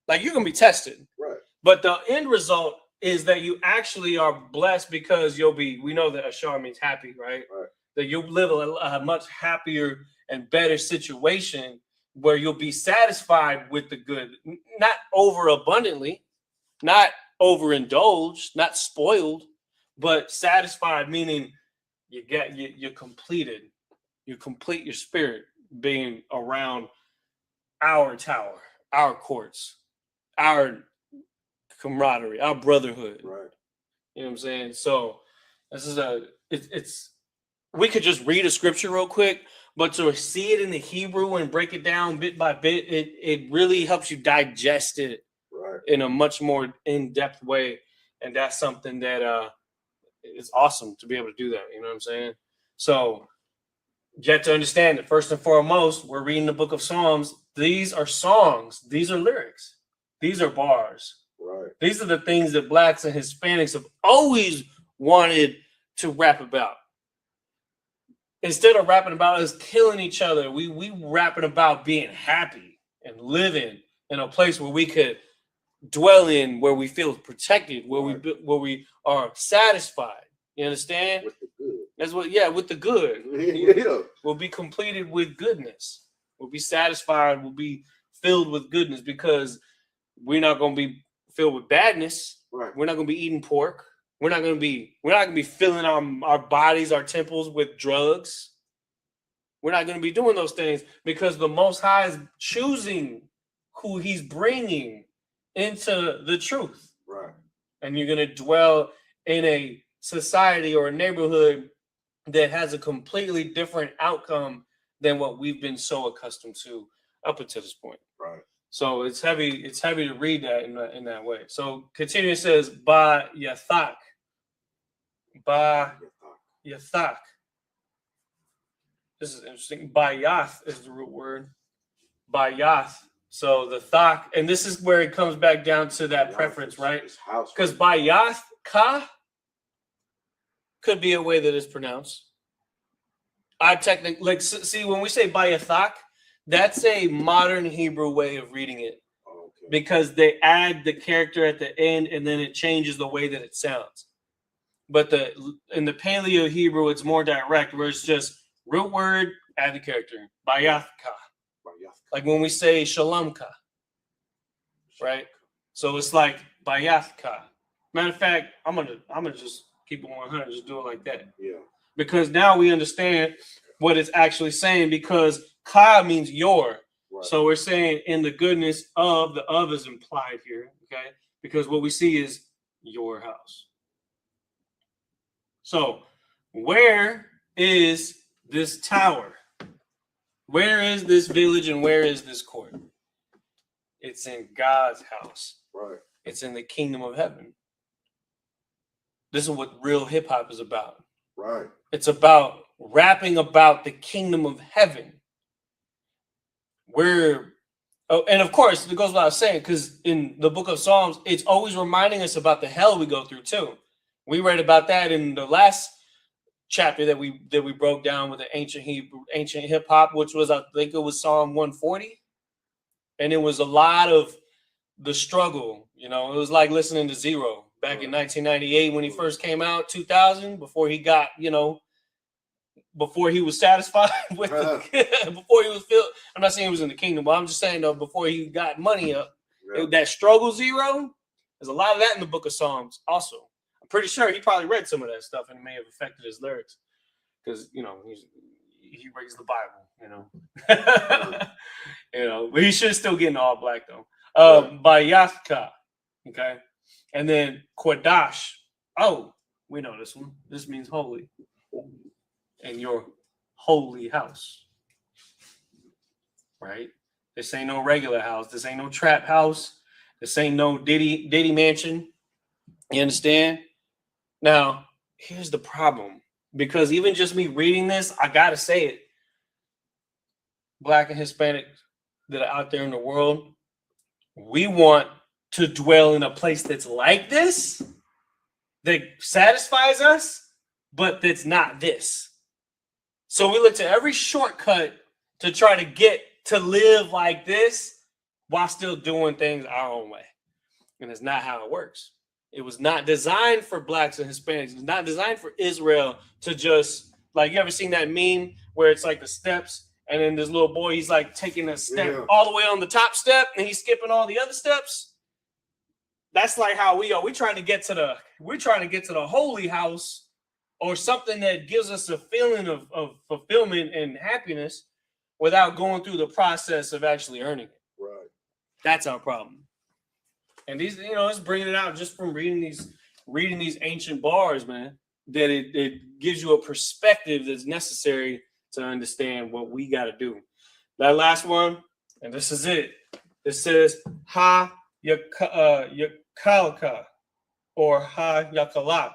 you're gonna be tested. Right. But the end result is that you actually are blessed, because we know that Ashar means happy, right? Right. That you'll live a much happier and better situation where you'll be satisfied with the good, not overabundantly, not overindulged, not spoiled, but satisfied, meaning you're completed. You complete your spirit being around our tower, our courts, our camaraderie, our brotherhood. Right. You know what I'm saying? So this is it's we could just read a scripture real quick, but to see it in the Hebrew and break it down bit by bit, it really helps you digest it in a much more in-depth way. And that's something that is awesome to be able to do that. You know what I'm saying? So you have to understand that first and foremost, we're reading the book of Psalms. These are songs. These are lyrics. These are bars. Right. These are the things that Blacks and Hispanics have always wanted to rap about. Instead of rapping about us killing each other, we rapping about being happy and living in a place where we could dwell in, where we feel protected, where we are satisfied. You understand? With the good. That's what, with the good. Yeah. We'll be completed with goodness. We'll be satisfied. We'll be filled with goodness, because we're not going to be filled with badness. Right. We're not going to be eating pork. We're not going to be filling our bodies, our temples with drugs. We're not going to be doing those things because the Most High is choosing who he's bringing into the truth. Right. And you're going to dwell in a society or a neighborhood that has a completely different outcome than what we've been so accustomed to up until this point. Right. So it's heavy to read that in that way. So continue, it says, Ba Yathak. Ba Yathak. This is interesting. Bayath is the root word. Bayath. So the thak, and this is where it comes back down to that preference, right? Because Bayath ka could be a way that it's pronounced. I technically see when we say Bayathak, that's a modern Hebrew way of reading it. Okay. Because they add the character at the end and then it changes the way that it sounds. But in the Paleo Hebrew, it's more direct, where it's just root word, add the character. Bayathka. Like when we say Shalomka. Right? So it's like Bayathka. Matter of fact, I'm gonna just keep it 100, just do it like that. Yeah. Because now we understand what it's actually saying, because ka means your. Right. So we're saying in the goodness of, the of is implied here, okay? Because what we see is your house. So where is this tower? Where is this village and where is this court? It's in God's house. Right. It's in the kingdom of heaven. This is what real hip hop is about. Right. It's about rapping about the kingdom of heaven. And of course, it goes without saying, because in the book of Psalms, it's always reminding us about the hell we go through too. We read about that in the last chapter that we broke down with the ancient hip hop, which was, I think it was Psalm 140. And it was a lot of the struggle. You know, it was like listening to Zero back in 1998 when he first came out, 2000, before he got, before he was satisfied with before he was filled. I'm not saying he was in the kingdom, but I'm just saying though, before he got money up, that struggle Zero, there's a lot of that in the book of Psalms also. I'm pretty sure he probably read some of that stuff and it may have affected his lyrics because, he reads the Bible, but he should still get in all black though. Bayathka, okay? And then Quadash. Oh, we know this one. This means holy. And your holy house, right? This ain't no regular house. This ain't no trap house. This ain't no Diddy mansion. You understand? Now, here's the problem. Because even just me reading this, I got to say it. Black and Hispanic that are out there in the world, we want to dwell in a place that's like this, that satisfies us, but that's not this. So we look to every shortcut to try to get to live like this while still doing things our own way. And it's not how it works. It was not designed for blacks and Hispanics. It's not designed for Israel to just, like, you ever seen that meme where it's like the steps and then this little boy, he's like taking a step all the way on the top step and he's skipping all the other steps? That's like how we are. We're trying to get to the holy house, or something that gives us a feeling of fulfillment and happiness without going through the process of actually earning it. Right. That's our problem. And these, it's bringing it out just from reading these ancient bars, man, that it gives you a perspective that's necessary to understand what we got to do. That last one, and this is it. It says, Ha Yakalka, or Ha Yakalak.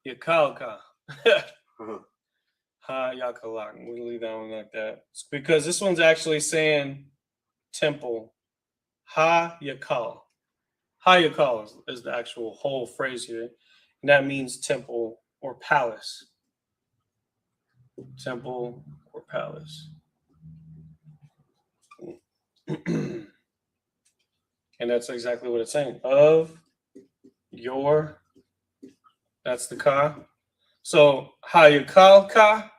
Yakalka. Ha Yakalak. We'll leave that one like that. It's because this one's actually saying temple. Ha Yakal. Ha Yakal is the actual whole phrase here. And that means temple or palace. Temple or palace. And that's exactly what it's saying. Of your, that's the ka. So ha yakal ka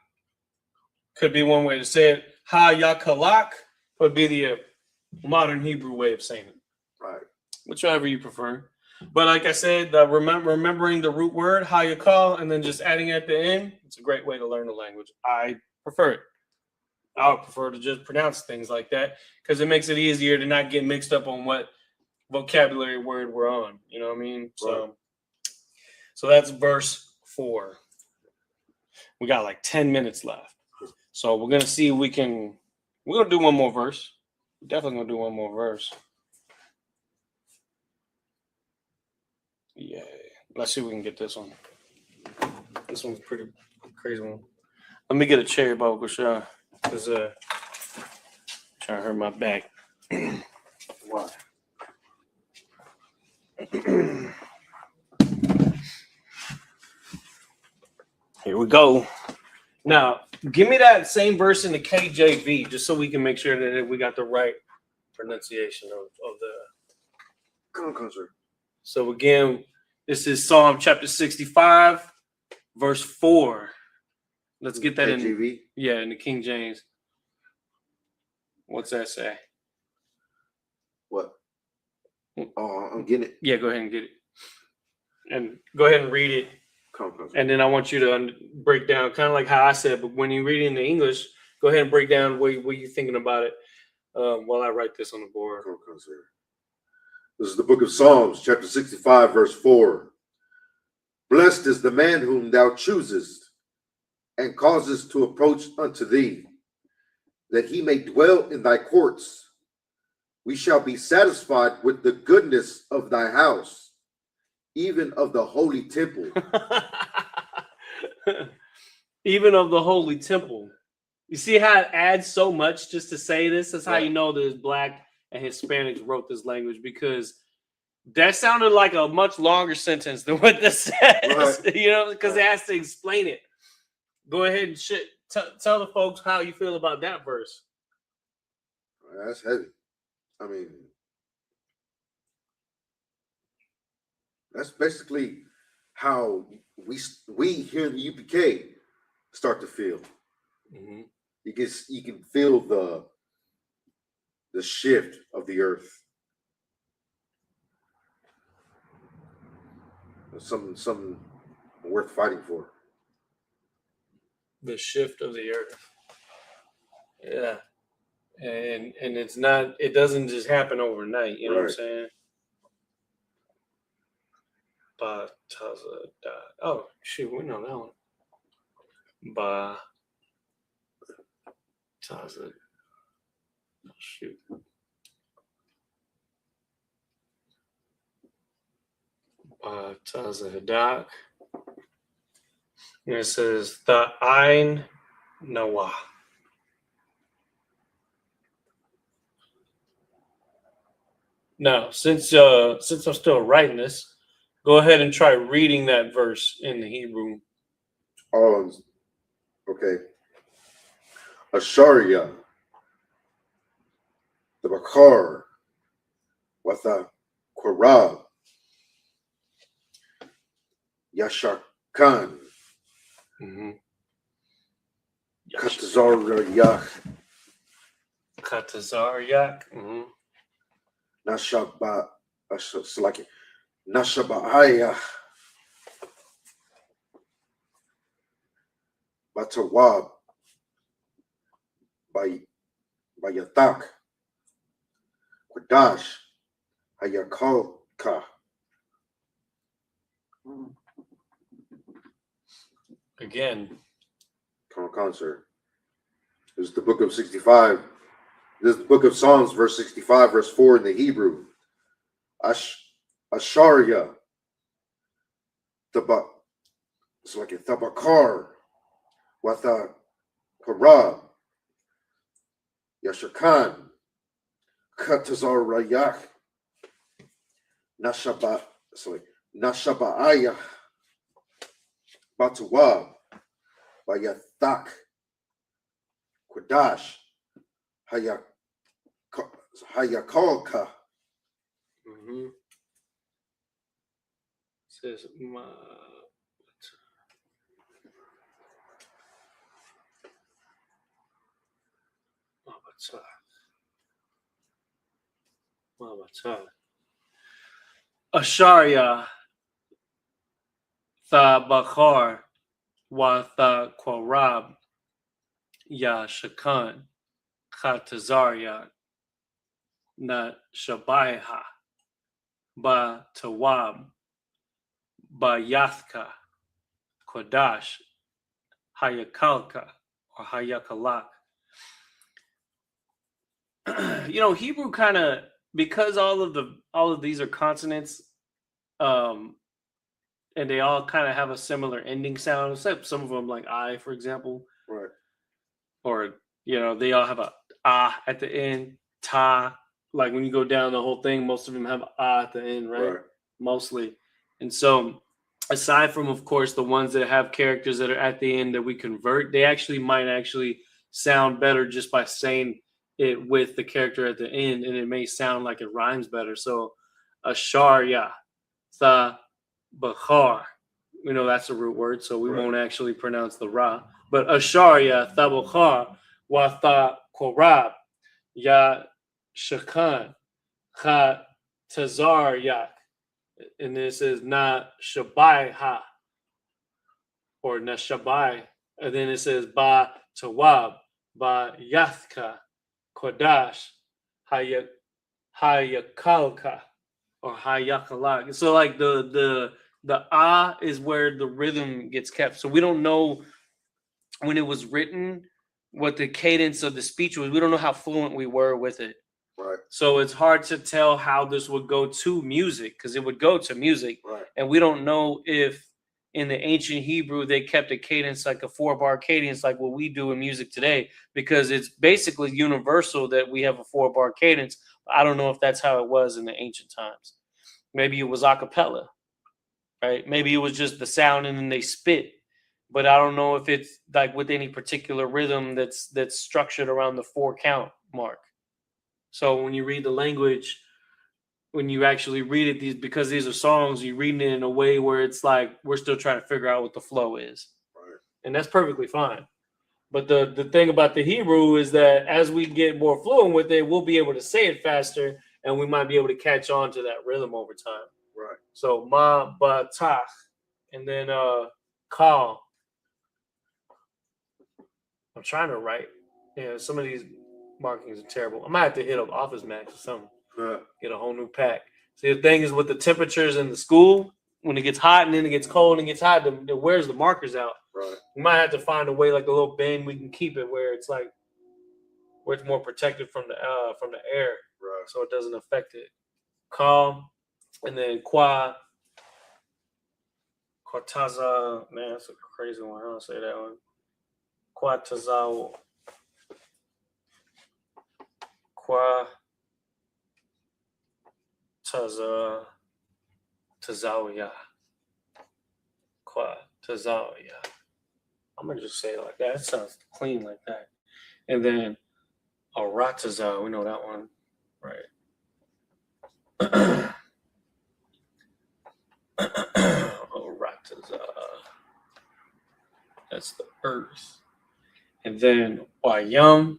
could be one way to say it. Ha yakalak would be the modern Hebrew way of saying it. Right. Whichever you prefer. But like I said, remembering the root word, how you call, and then just adding at the end, it's a great way to learn the language. I prefer it. I would prefer to just pronounce things like that because it makes it easier to not get mixed up on what vocabulary word we're on. You know what I mean? Right. So that's verse 4. We got like 10 minutes left. So we're going to see if we're going to do one more verse. We're definitely going to do one more verse. Yeah. Let's see if we can get this one. This one's pretty crazy one. Let me get a chair, Bob, because trying to hurt my back. Why? Here we go. Now, give me that same verse in the KJV, just so we can make sure that we got the right pronunciation of the. Come on, sir. So again, this is Psalm chapter 65, verse 4. Let's get that in. KJV? Yeah, in the King James. What's that say? What? Oh, I'm getting it. Yeah, go ahead and get it. And go ahead and read it. Come on, sir. And then I want you to break down, kind of like how I said, but when you read it in the English, go ahead and break down what you're thinking about it while I write this on the board. Come on, sir. This is the book of Psalms, chapter 65, verse 4. Blessed is the man whom thou choosest and causest to approach unto thee, that he may dwell in thy courts. We shall be satisfied with the goodness of thy house, even of the holy temple. Even of the holy temple. You see how it adds so much just to say this? That's how you know there's Black and Hispanics wrote this language, because that sounded like a much longer sentence than what this says. Right. You know, because it has to explain it. Go ahead and tell the folks how you feel about that verse. That's heavy. I mean, that's basically how we here in the UPK start to feel. Mm-hmm. You can feel the shift of the earth. Something worth fighting for. The shift of the earth. Yeah. And it's not, it doesn't just happen overnight, you know what I'm saying? But oh shoot, we know that one. Ba Taza. Shoot. Taza Hadak. And it says the Ein Nawah. Now, since I'm still writing this, go ahead and try reading that verse in the Hebrew. Oh, okay. Asharia, the Bakar, Watha Korab, Yasharkan, Katazar Yak. Nashaba, Salaki, Nashabaaya, Batawab, Bayatak, Quadash, Hayakalka. Again. Concert. This is the book of 65. This is the book of Psalms, verse 65, verse 4 in the Hebrew. Asharia. It's like a Tabakar. Watha Parab. Yashakan. Katazar Rayak. Nashabaaya. Batuwab. Bayathak. Quadash. Hayakalka. Says Asharya Tha Bakhar Wa Tha Qwarab Ya Shakan Khatazarya Na Shabaiha Ba Tawab Ba Yathka Kodash Hayakalka or Hayakalak. Hebrew kind of, because all of these are consonants, and they all kind of have a similar ending sound, except some of them, like I, for example, Right. or they all have a ah at the end, ta. Like when you go down the whole thing, most of them have ah at the end, right? Mostly. And so, aside from, of course, the ones that have characters that are at the end that we convert, they might sound better just by saying it with the character at the end, and it may sound like it rhymes better. So, Asharya, Tha, Bakhar, that's a root word, so we won't actually pronounce the Ra. But Asharya, Tha, Bakhar, Wa Tha, Qwarab, Ya Shakan, Kha, Tazar, Yak. And then it says Na Shabai Ha, or Na Shabai. And then it says Ba Tawab, Ba Yathka, Kodash, Hayakalka, or Hayakalak. So like the ah is where the rhythm gets kept. So we don't know when it was written what the cadence of the speech was. We don't know how fluent we were with it. Right. So it's hard to tell how this would go to music, because it would go to music. Right. And we don't know if in the ancient Hebrew they kept a cadence like a 4-bar cadence like what we do in music today, because it's basically universal that we have a 4-bar cadence. I don't know if that's how it was in the ancient times. Maybe it was a cappella, right? Maybe it was just the sound and then they spit. But I don't know if it's like with any particular rhythm that's structured around the 4-count mark. So when you read the language, when you actually read it, because these are songs, you're reading it in a way where it's like we're still trying to figure out what the flow is. Right. And that's perfectly fine. But the thing about the Hebrew is that as we get more fluent with it, we'll be able to say it faster, and we might be able to catch on to that rhythm over time. Right. So ma, ba, tach, and then call. I'm trying to write. Some of these markings are terrible. I might have to hit up Office Max or something. Get a whole new pack. See, the thing is with the temperatures in the school, when it gets hot and then it gets cold and it gets hot, it wears the markers out. Right. We might have to find a way, like a little bin we can keep it where it's more protected from the air, Right. so it doesn't affect it. Calm, and then Quataza. Man, that's a crazy one. I don't say that one. Quatazawo. Tazawiya. Tazawiya. I'm gonna just say it like that. It sounds clean like that. And then Arataza, we know that one, right? Arataza. That's the earth. And then Wayam.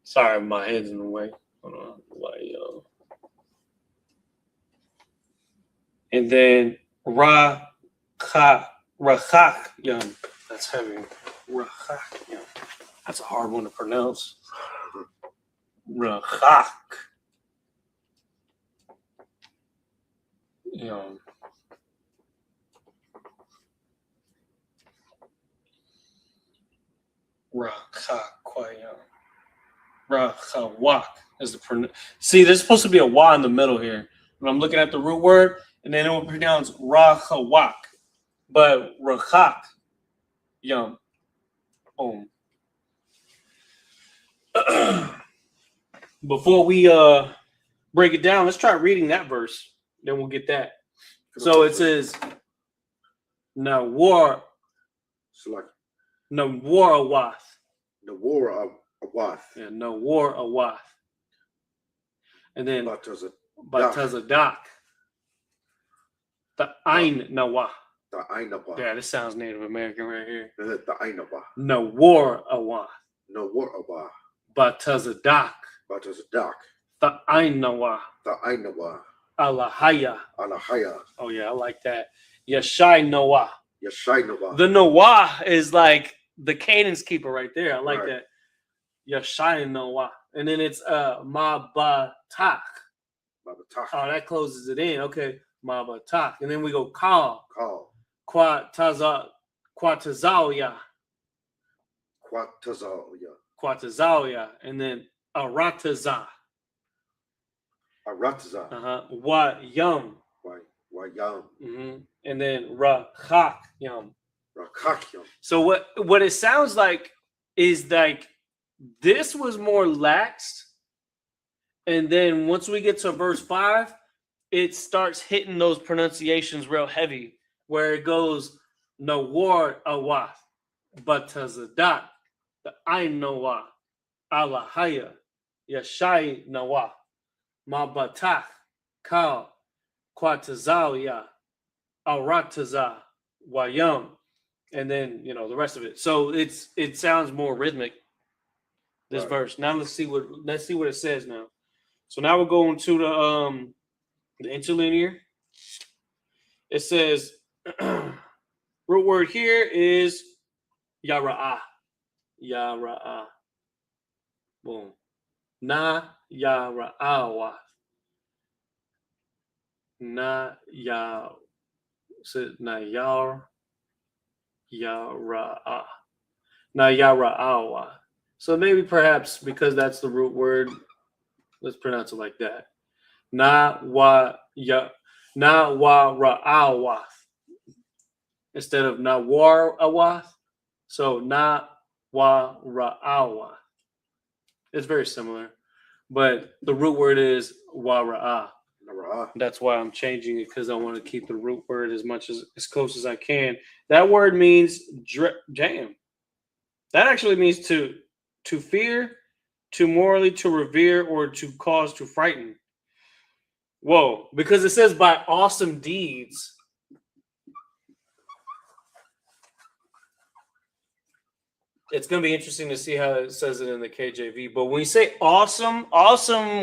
Sorry, my head's in the way. Hold on. Wayam. And then Rachak Yum. That's heavy. Rachak Yum. That's a hard one to pronounce. Rachak Yum. Rachak Rachawak is the pronoun. See, there's supposed to be a Y in the middle here. When I'm looking at the root word, and then it will pronounce Rachawak. But Rachak Yum. Boom. Before we break it down, let's try reading that verse. Then we'll get that. So it says, Nawar Awath. Nawar Awath. Yeah, Nawar Awath. And then Batazadak. The Ain Nawah. The Ainaba. Yeah, this sounds Native American right here. The Ainaba. Nawar Awath. Nawar Awath. Batazadak. Batazadak. Ta'ainawa. Ta'ainawa. Alahaya. Alahaya. Oh, yeah, I like that. Yashai Noah. Yashainawa. The Noah is like the cadence keeper right there. I like Right. that. Yashai Noah. And then it's Mabatach. Babatach. Oh, that closes it in. Okay. Mabatach. And then we go Kal. Call. Quatazawya. Quatazalya. Quatazawya. And then Arataza. Arataza. Wayam. Wayam. And then Rachakyam. Rakakyam. So what it sounds like is like this was more laxed, and then once we get to verse 5, it starts hitting those pronunciations real heavy, where it goes Nawar Awath, Batazadat, the Ainowa, Alahaya, Yashai Nawa, Mabatach, Kal, Quatazawya, Arataza, Wayam, and then the rest of it. So it sounds more rhythmic. This Right. verse. Now let's see what it says now. So now we're going to the interlinear. It says root word here is yara'ah. Yara'ah. Boom. Na yara'awa. Na ya. Na yar. Yara'ah. Na yara'awa. So maybe perhaps because that's the root word, let's pronounce it like that. Na wa ra'awath instead of na war awath. So na wa ra'awath. It's very similar, but the root word is wa ra'ah. That's why I'm changing it, because I want to keep the root word as close as I can. That word means damn. That actually means to fear, to morally, to revere, or to cause to frighten. Whoa, because it says by awesome deeds. It's going to be interesting to see how it says it in the KJV. But when we say awesome,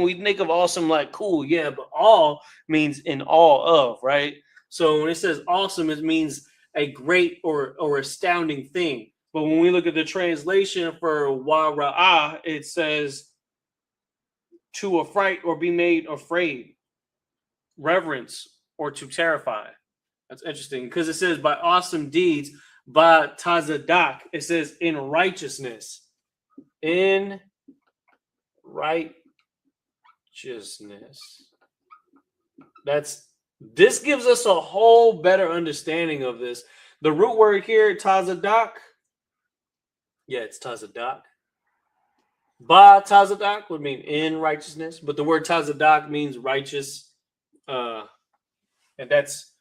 we think of awesome like cool, yeah, but all means in awe of, right? So when it says awesome, it means a great or astounding thing. But when we look at the translation for wara'ah, it says to affright or be made afraid, reverence, or to terrify. That's interesting because it says by awesome deeds, by tazadak, it says in righteousness. In righteousness. This gives us a whole better understanding of this. The root word here, tazadak. Yeah, it's tazadak. Ba tazadak would mean in righteousness, but the word tazadak means righteous. And that's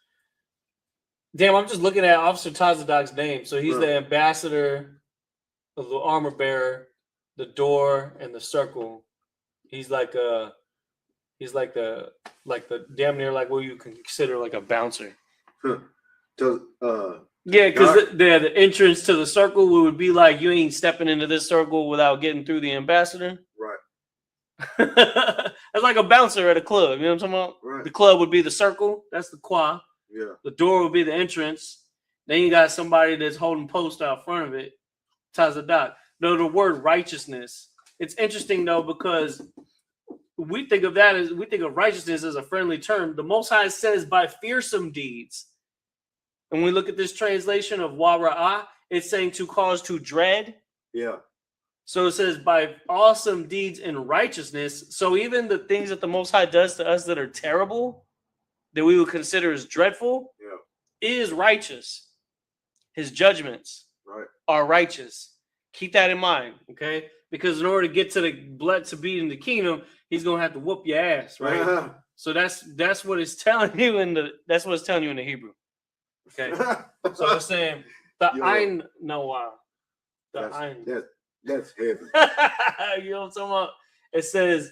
damn. I'm just looking at Officer Tazadak's name. So he's the ambassador, the armor bearer, the door, and the circle. He's like the damn near like what you can consider like a bouncer. Yeah, because the entrance to the circle would be like you ain't stepping into this circle without getting through the ambassador. Right. That's like a bouncer at a club. You know what I'm talking about? Right. The club would be the circle. That's the qua. Yeah. The door would be the entrance. Then you got somebody that's holding post out front of it. Tazadak. No, the word righteousness. It's interesting though because we think of righteousness as a friendly term. The Most High says by fearsome deeds. And we look at this translation of wara'ah, it's saying to cause to dread. Yeah. So it says by awesome deeds in righteousness. So even the things that the Most High does to us that are terrible, that we would consider as dreadful, is righteous. His judgments are righteous. Keep that in mind, okay? Because in order to get to the blood to be in the kingdom, he's gonna have to whoop your ass, right? So that's what it's telling you in the Hebrew. Okay. So it's saying the Ein Noah. That's heavy. You know what I'm talking about? It says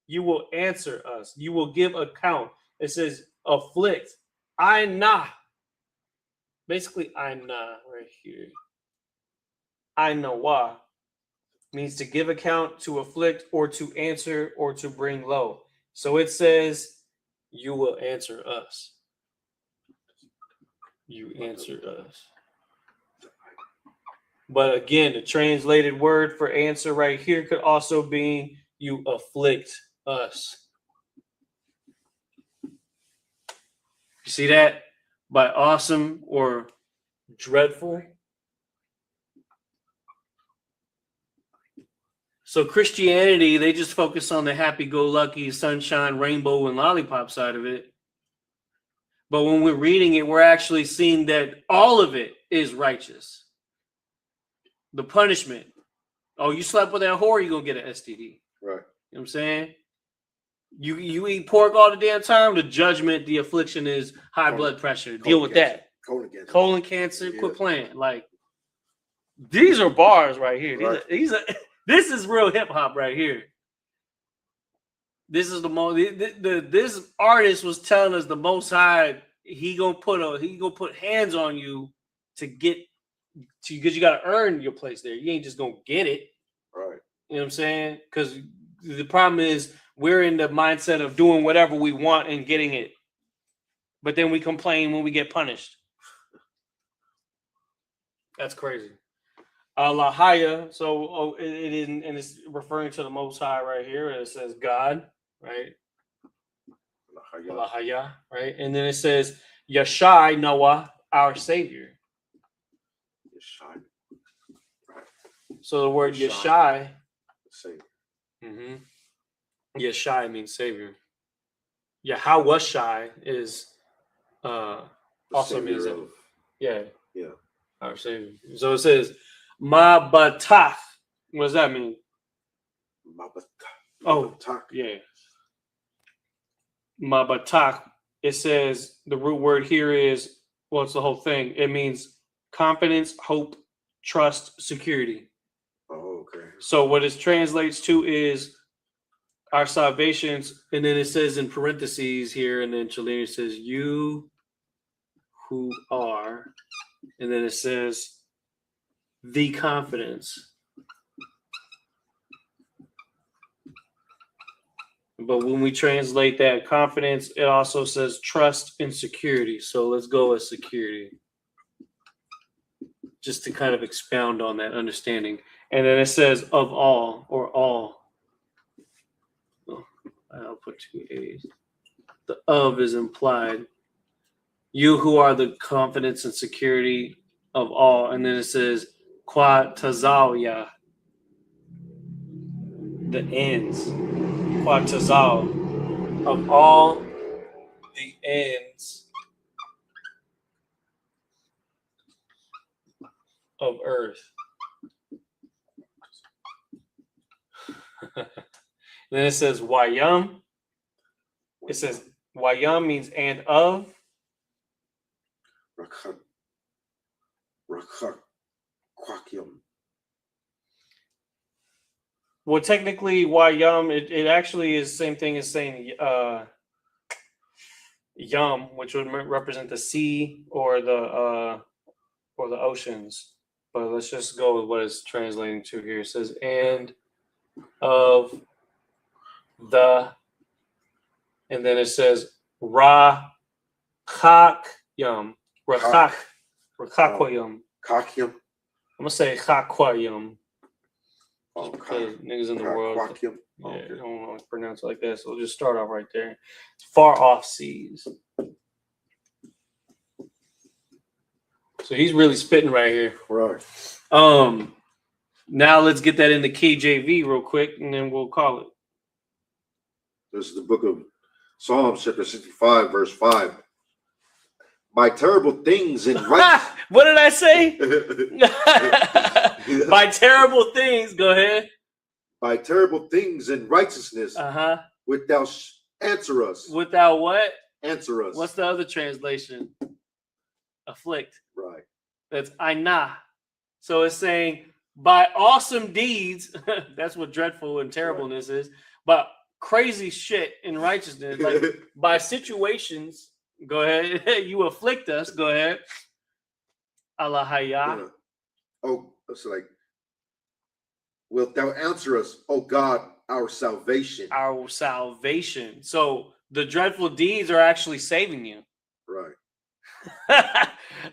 you will answer us. You will give account. It says afflict. Aina. Basically, Aina right here. Ainawa. means to give account, to afflict, or to answer, or to bring low. So it says, you will answer us. You answer us. But again, the translated word for answer right here could also be you afflict us. You see that? By awesome or dreadful. So Christianity, they just focus on the happy-go-lucky, sunshine, rainbow, and lollipop side of it. But when we're reading it, we're actually seeing that all of it is righteous. The punishment. Oh, you slept with that whore, you're going to get an STD. Right. You know what I'm saying? You eat pork all the damn time, the judgment, the affliction is high blood pressure. Deal with that. Colon cancer, quit playing. Like, these are bars right here. Right. This is real hip hop right here. This is the most. This artist was telling us the Most High he gonna put hands on you to get to, because you got to earn your place there. You ain't just gonna get it. Right. You know what I'm saying? Because the problem is we're in the mindset of doing whatever we want and getting it, but then we complain when we get punished. That's crazy. Lahaya, so it is, and it's referring to the Most High right here. It says God, right? Lahaya, right? And then it says Yashai Noah, our Savior. Yashai. Right. So the word Yashai, Savior. Mm-hmm. Yashai means Savior. Yahawashai is also means of, yeah, our Savior. So it says Ma Batach. What does that mean? Oh, yeah. Ma Batach. It says the root word here is, well, it's the whole thing. It means confidence, hope, trust, security. Oh, okay. So what it translates to is our salvations, and then it says in parentheses here, and then Chilean says you who are, and then it says the confidence. But when we translate that confidence, it also says trust and security. So let's go with security, just to kind of expound on that understanding. And then it says of all, or all. Oh, I'll put 2 A's. The of is implied. You who are the confidence and security of all. And then it says Qua Tazalya, the ends. Qua Tazal, of all the ends of earth. Then it says Wayam. It says Wayam means and of. Rakhakwakiyam. Well, technically, Wayam, it actually is the same thing as saying Yam, which would represent the sea or the oceans. But let's just go with what it's translating to here. It says and of the, and then it says Ra Chak Yam. Rakak. Rakakwayam. Kakyam. I'm gonna say Chakwayam. Oh, Because niggas in the world, Kakwakiyam. yeah, I don't know how to pronounce it like that. So we'll just start off right there. Far off seas. So he's really spitting right here. Right. Now let's get that into KJV real quick, and then we'll call it. This is the book of Psalms, chapter 65, verse 5. By terrible things and right. What did I say? By terrible things. Go ahead. By terrible things and righteousness, wilt thou answer us. Without what? Answer us. What's the other translation? Afflict. Right. That's Aina. So it's saying by awesome deeds, that's what dreadful and terribleness is, but crazy shit in righteousness, like by situations, go ahead, you afflict us, go ahead. Allahaya. Oh, it's like wilt thou answer us, O God, our salvation? Our salvation. So the dreadful deeds are actually saving you. Right.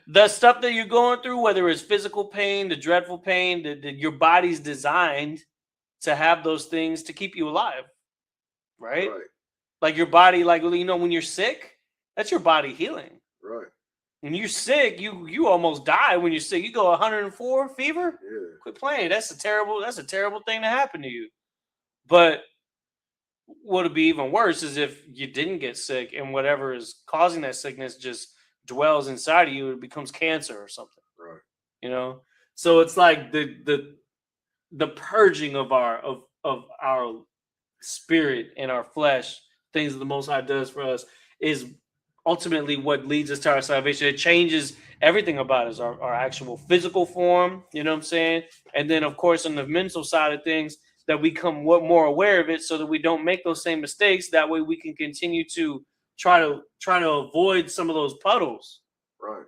The stuff that you're going through, whether it's physical pain, the dreadful pain, your body's designed to have those things to keep you alive, right? Right. Like your body, like, you know, when you're sick, that's your body healing. Right. When you're sick, you almost die when you're sick. You go 104 fever. Yeah. Quit playing. That's a terrible thing to happen to you. But what would be even worse is if you didn't get sick and whatever is causing that sickness just dwells inside of you, it becomes cancer or something. Right. You know? So it's like the purging of our spirit and our flesh, things that the Most High does for us, is ultimately what leads us to our salvation. It changes everything about us, our actual physical form, you know what I'm saying? And then, of course, on the mental side of things, that we become more aware of it so that we don't make those same mistakes. That way we can continue to try to avoid some of those puddles. Right.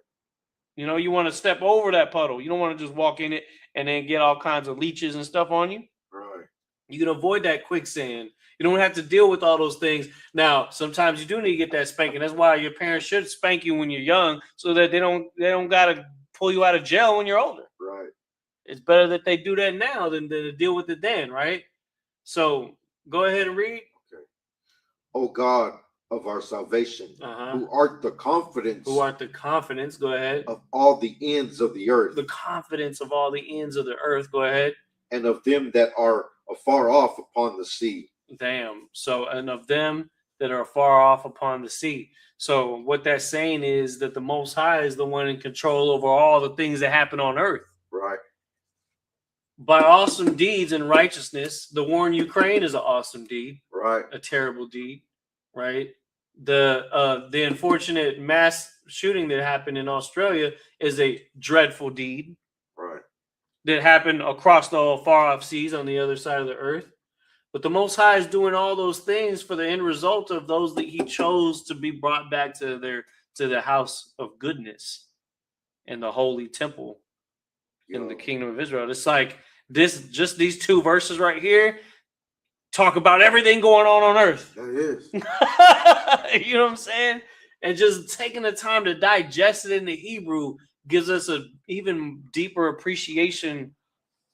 You know, you want to step over that puddle. You don't want to just walk in it and then get all kinds of leeches and stuff on you. Right. You can avoid that quicksand. You don't have to deal with all those things. Now, sometimes you do need to get that spanking. That's why your parents should spank you when you're young, so that they don't gotta pull you out of jail when you're older. Right. It's better that they do that now than to deal with it then, right? So go ahead and read. Okay. O God of our salvation, who art the confidence, Go ahead. of all the ends of the earth, The confidence of all the ends of the earth. Go ahead. and of them that are afar off upon the sea. Damn. So, and of them that are far off upon the sea. So what that's saying is that the Most High is the one in control over all the things that happen on earth. Right. By awesome deeds and righteousness, the war in Ukraine is an awesome deed, Right. a terrible deed, right? The unfortunate mass shooting that happened in Australia is a dreadful deed. Right. That happened across the far off seas on the other side of the earth. But the Most High is doing all those things for the end result of those that He chose to be brought back to the house of goodness and the holy temple in the kingdom of Israel. It's like these two verses right here talk about everything going on earth. That is. You know what I'm saying? And just taking the time to digest it in the Hebrew gives us an even deeper appreciation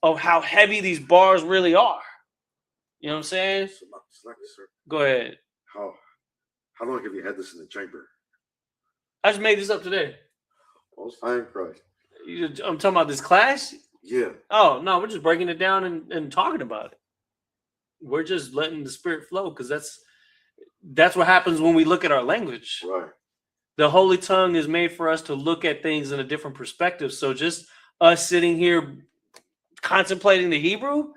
of how heavy these bars really are. You know what I'm saying? Go ahead. How long have you had this in the chamber? I just made this up today. Most High in Christ. I'm talking about this class? Yeah. Oh, no, we're just breaking it down and talking about it. We're just letting the spirit flow because that's what happens when we look at our language. Right. The holy tongue is made for us to look at things in a different perspective. So just us sitting here contemplating the Hebrew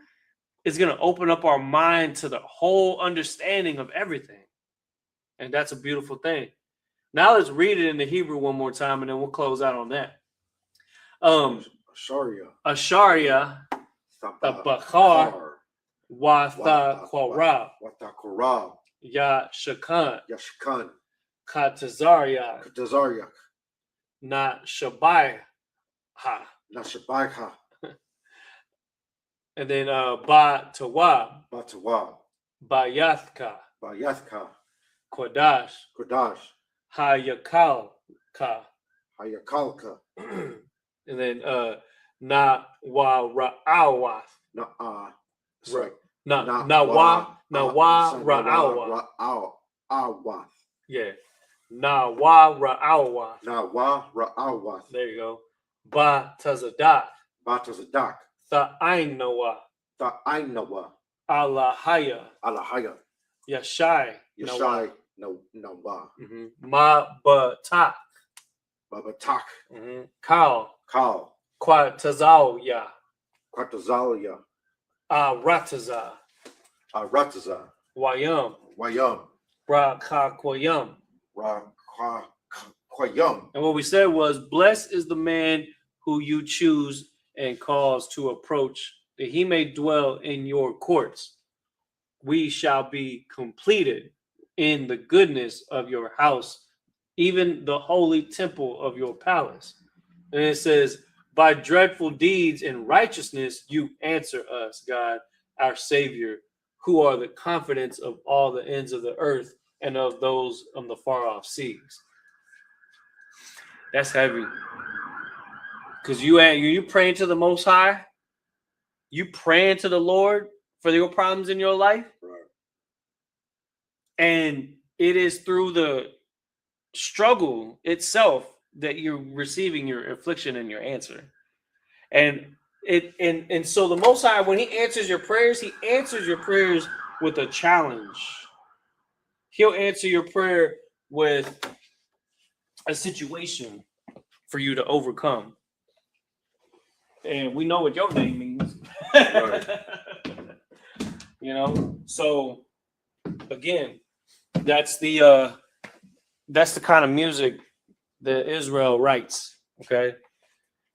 is going to open up our mind to the whole understanding of everything. And that's a beautiful thing. Now let's read it in the Hebrew one more time and then we'll close out on that. Asharia, Tabachar, Watha Korab, Ya Shakan, Katazariak, Na Shabaiha. And then Ba Tawab, Bayathka, Kodash, Hayakalka, and then Na Wa Ra'awath. Na Wa Ra'awath. Yeah. Na Wa Ra'awath. There you go. Ba Tazadak. Tha'ainawa. Alahaya. Yashai. Nawa. Ma Batak. Kal. Kwatazauya. Arataza. Wayam. Rakakwayam. And what we said was, blessed is the man who you choose and cause to approach, that he may dwell in your courts. We shall be completed in the goodness of your house, even the holy temple of your palace. And it says, By dreadful deeds and righteousness, you answer us, God, our Savior, who are the confidence of all the ends of the earth and of those on the far off seas. That's heavy. Because you praying to the Most High, you praying to the Lord for your problems in your life. Right. And it is through the struggle itself that you're receiving your affliction and your answer. And so the Most High, when he answers your prayers, he answers your prayers with a challenge. He'll answer your prayer with a situation for you to overcome. And we know what your name means. Right. You know, so again, that's the kind of music that Israel writes. Okay.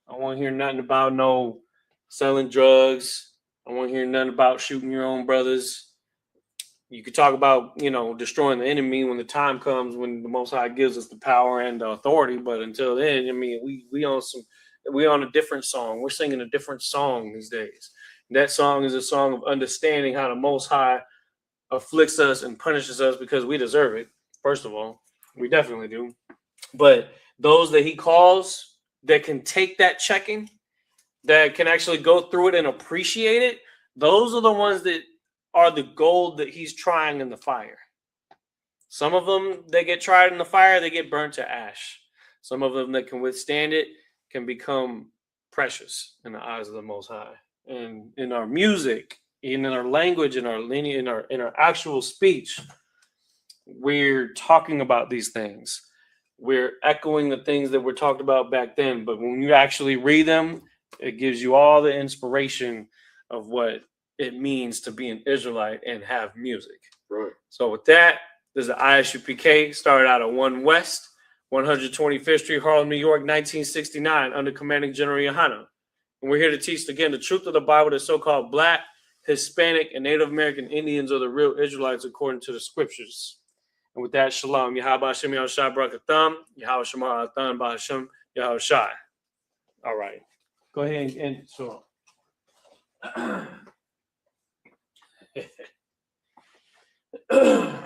I don't want to hear nothing about no selling drugs. I don't want to hear nothing about shooting your own brothers. You could talk about, you know, destroying the enemy when the time comes, when the Most High gives us the power and the authority. But until then, I mean, we on a different song. We're singing a different song these days. And that song is a song of understanding how the Most High afflicts us and punishes us because we deserve it. First of all, we definitely do. But those that he calls that can take that checking, that can actually go through it and appreciate it, those are the ones that are the gold that he's trying in the fire. Some of them, they get tried in the fire, they get burnt to ash. Some of them that can withstand it can become precious in the eyes of the Most High. And in our music, in our language, in our actual speech, we're talking about these things. We're echoing the things that were talked about back then. But when you actually read them, it gives you all the inspiration of what it means to be an Israelite and have music. Right. So with that, this is the Isupk. Started out at 1 West, 125th Street, Harlem, New York, 1969, under Commanding General Yohana. And we're here to teach, again, the truth of the Bible that so-called Black, Hispanic, and Native American Indians are the real Israelites according to the scriptures. And with that, shalom. Yahweh Hashem Yahushua Barakatham. Yahweh Shemar Athan Bahashem Yahushua. All right. Go ahead and so.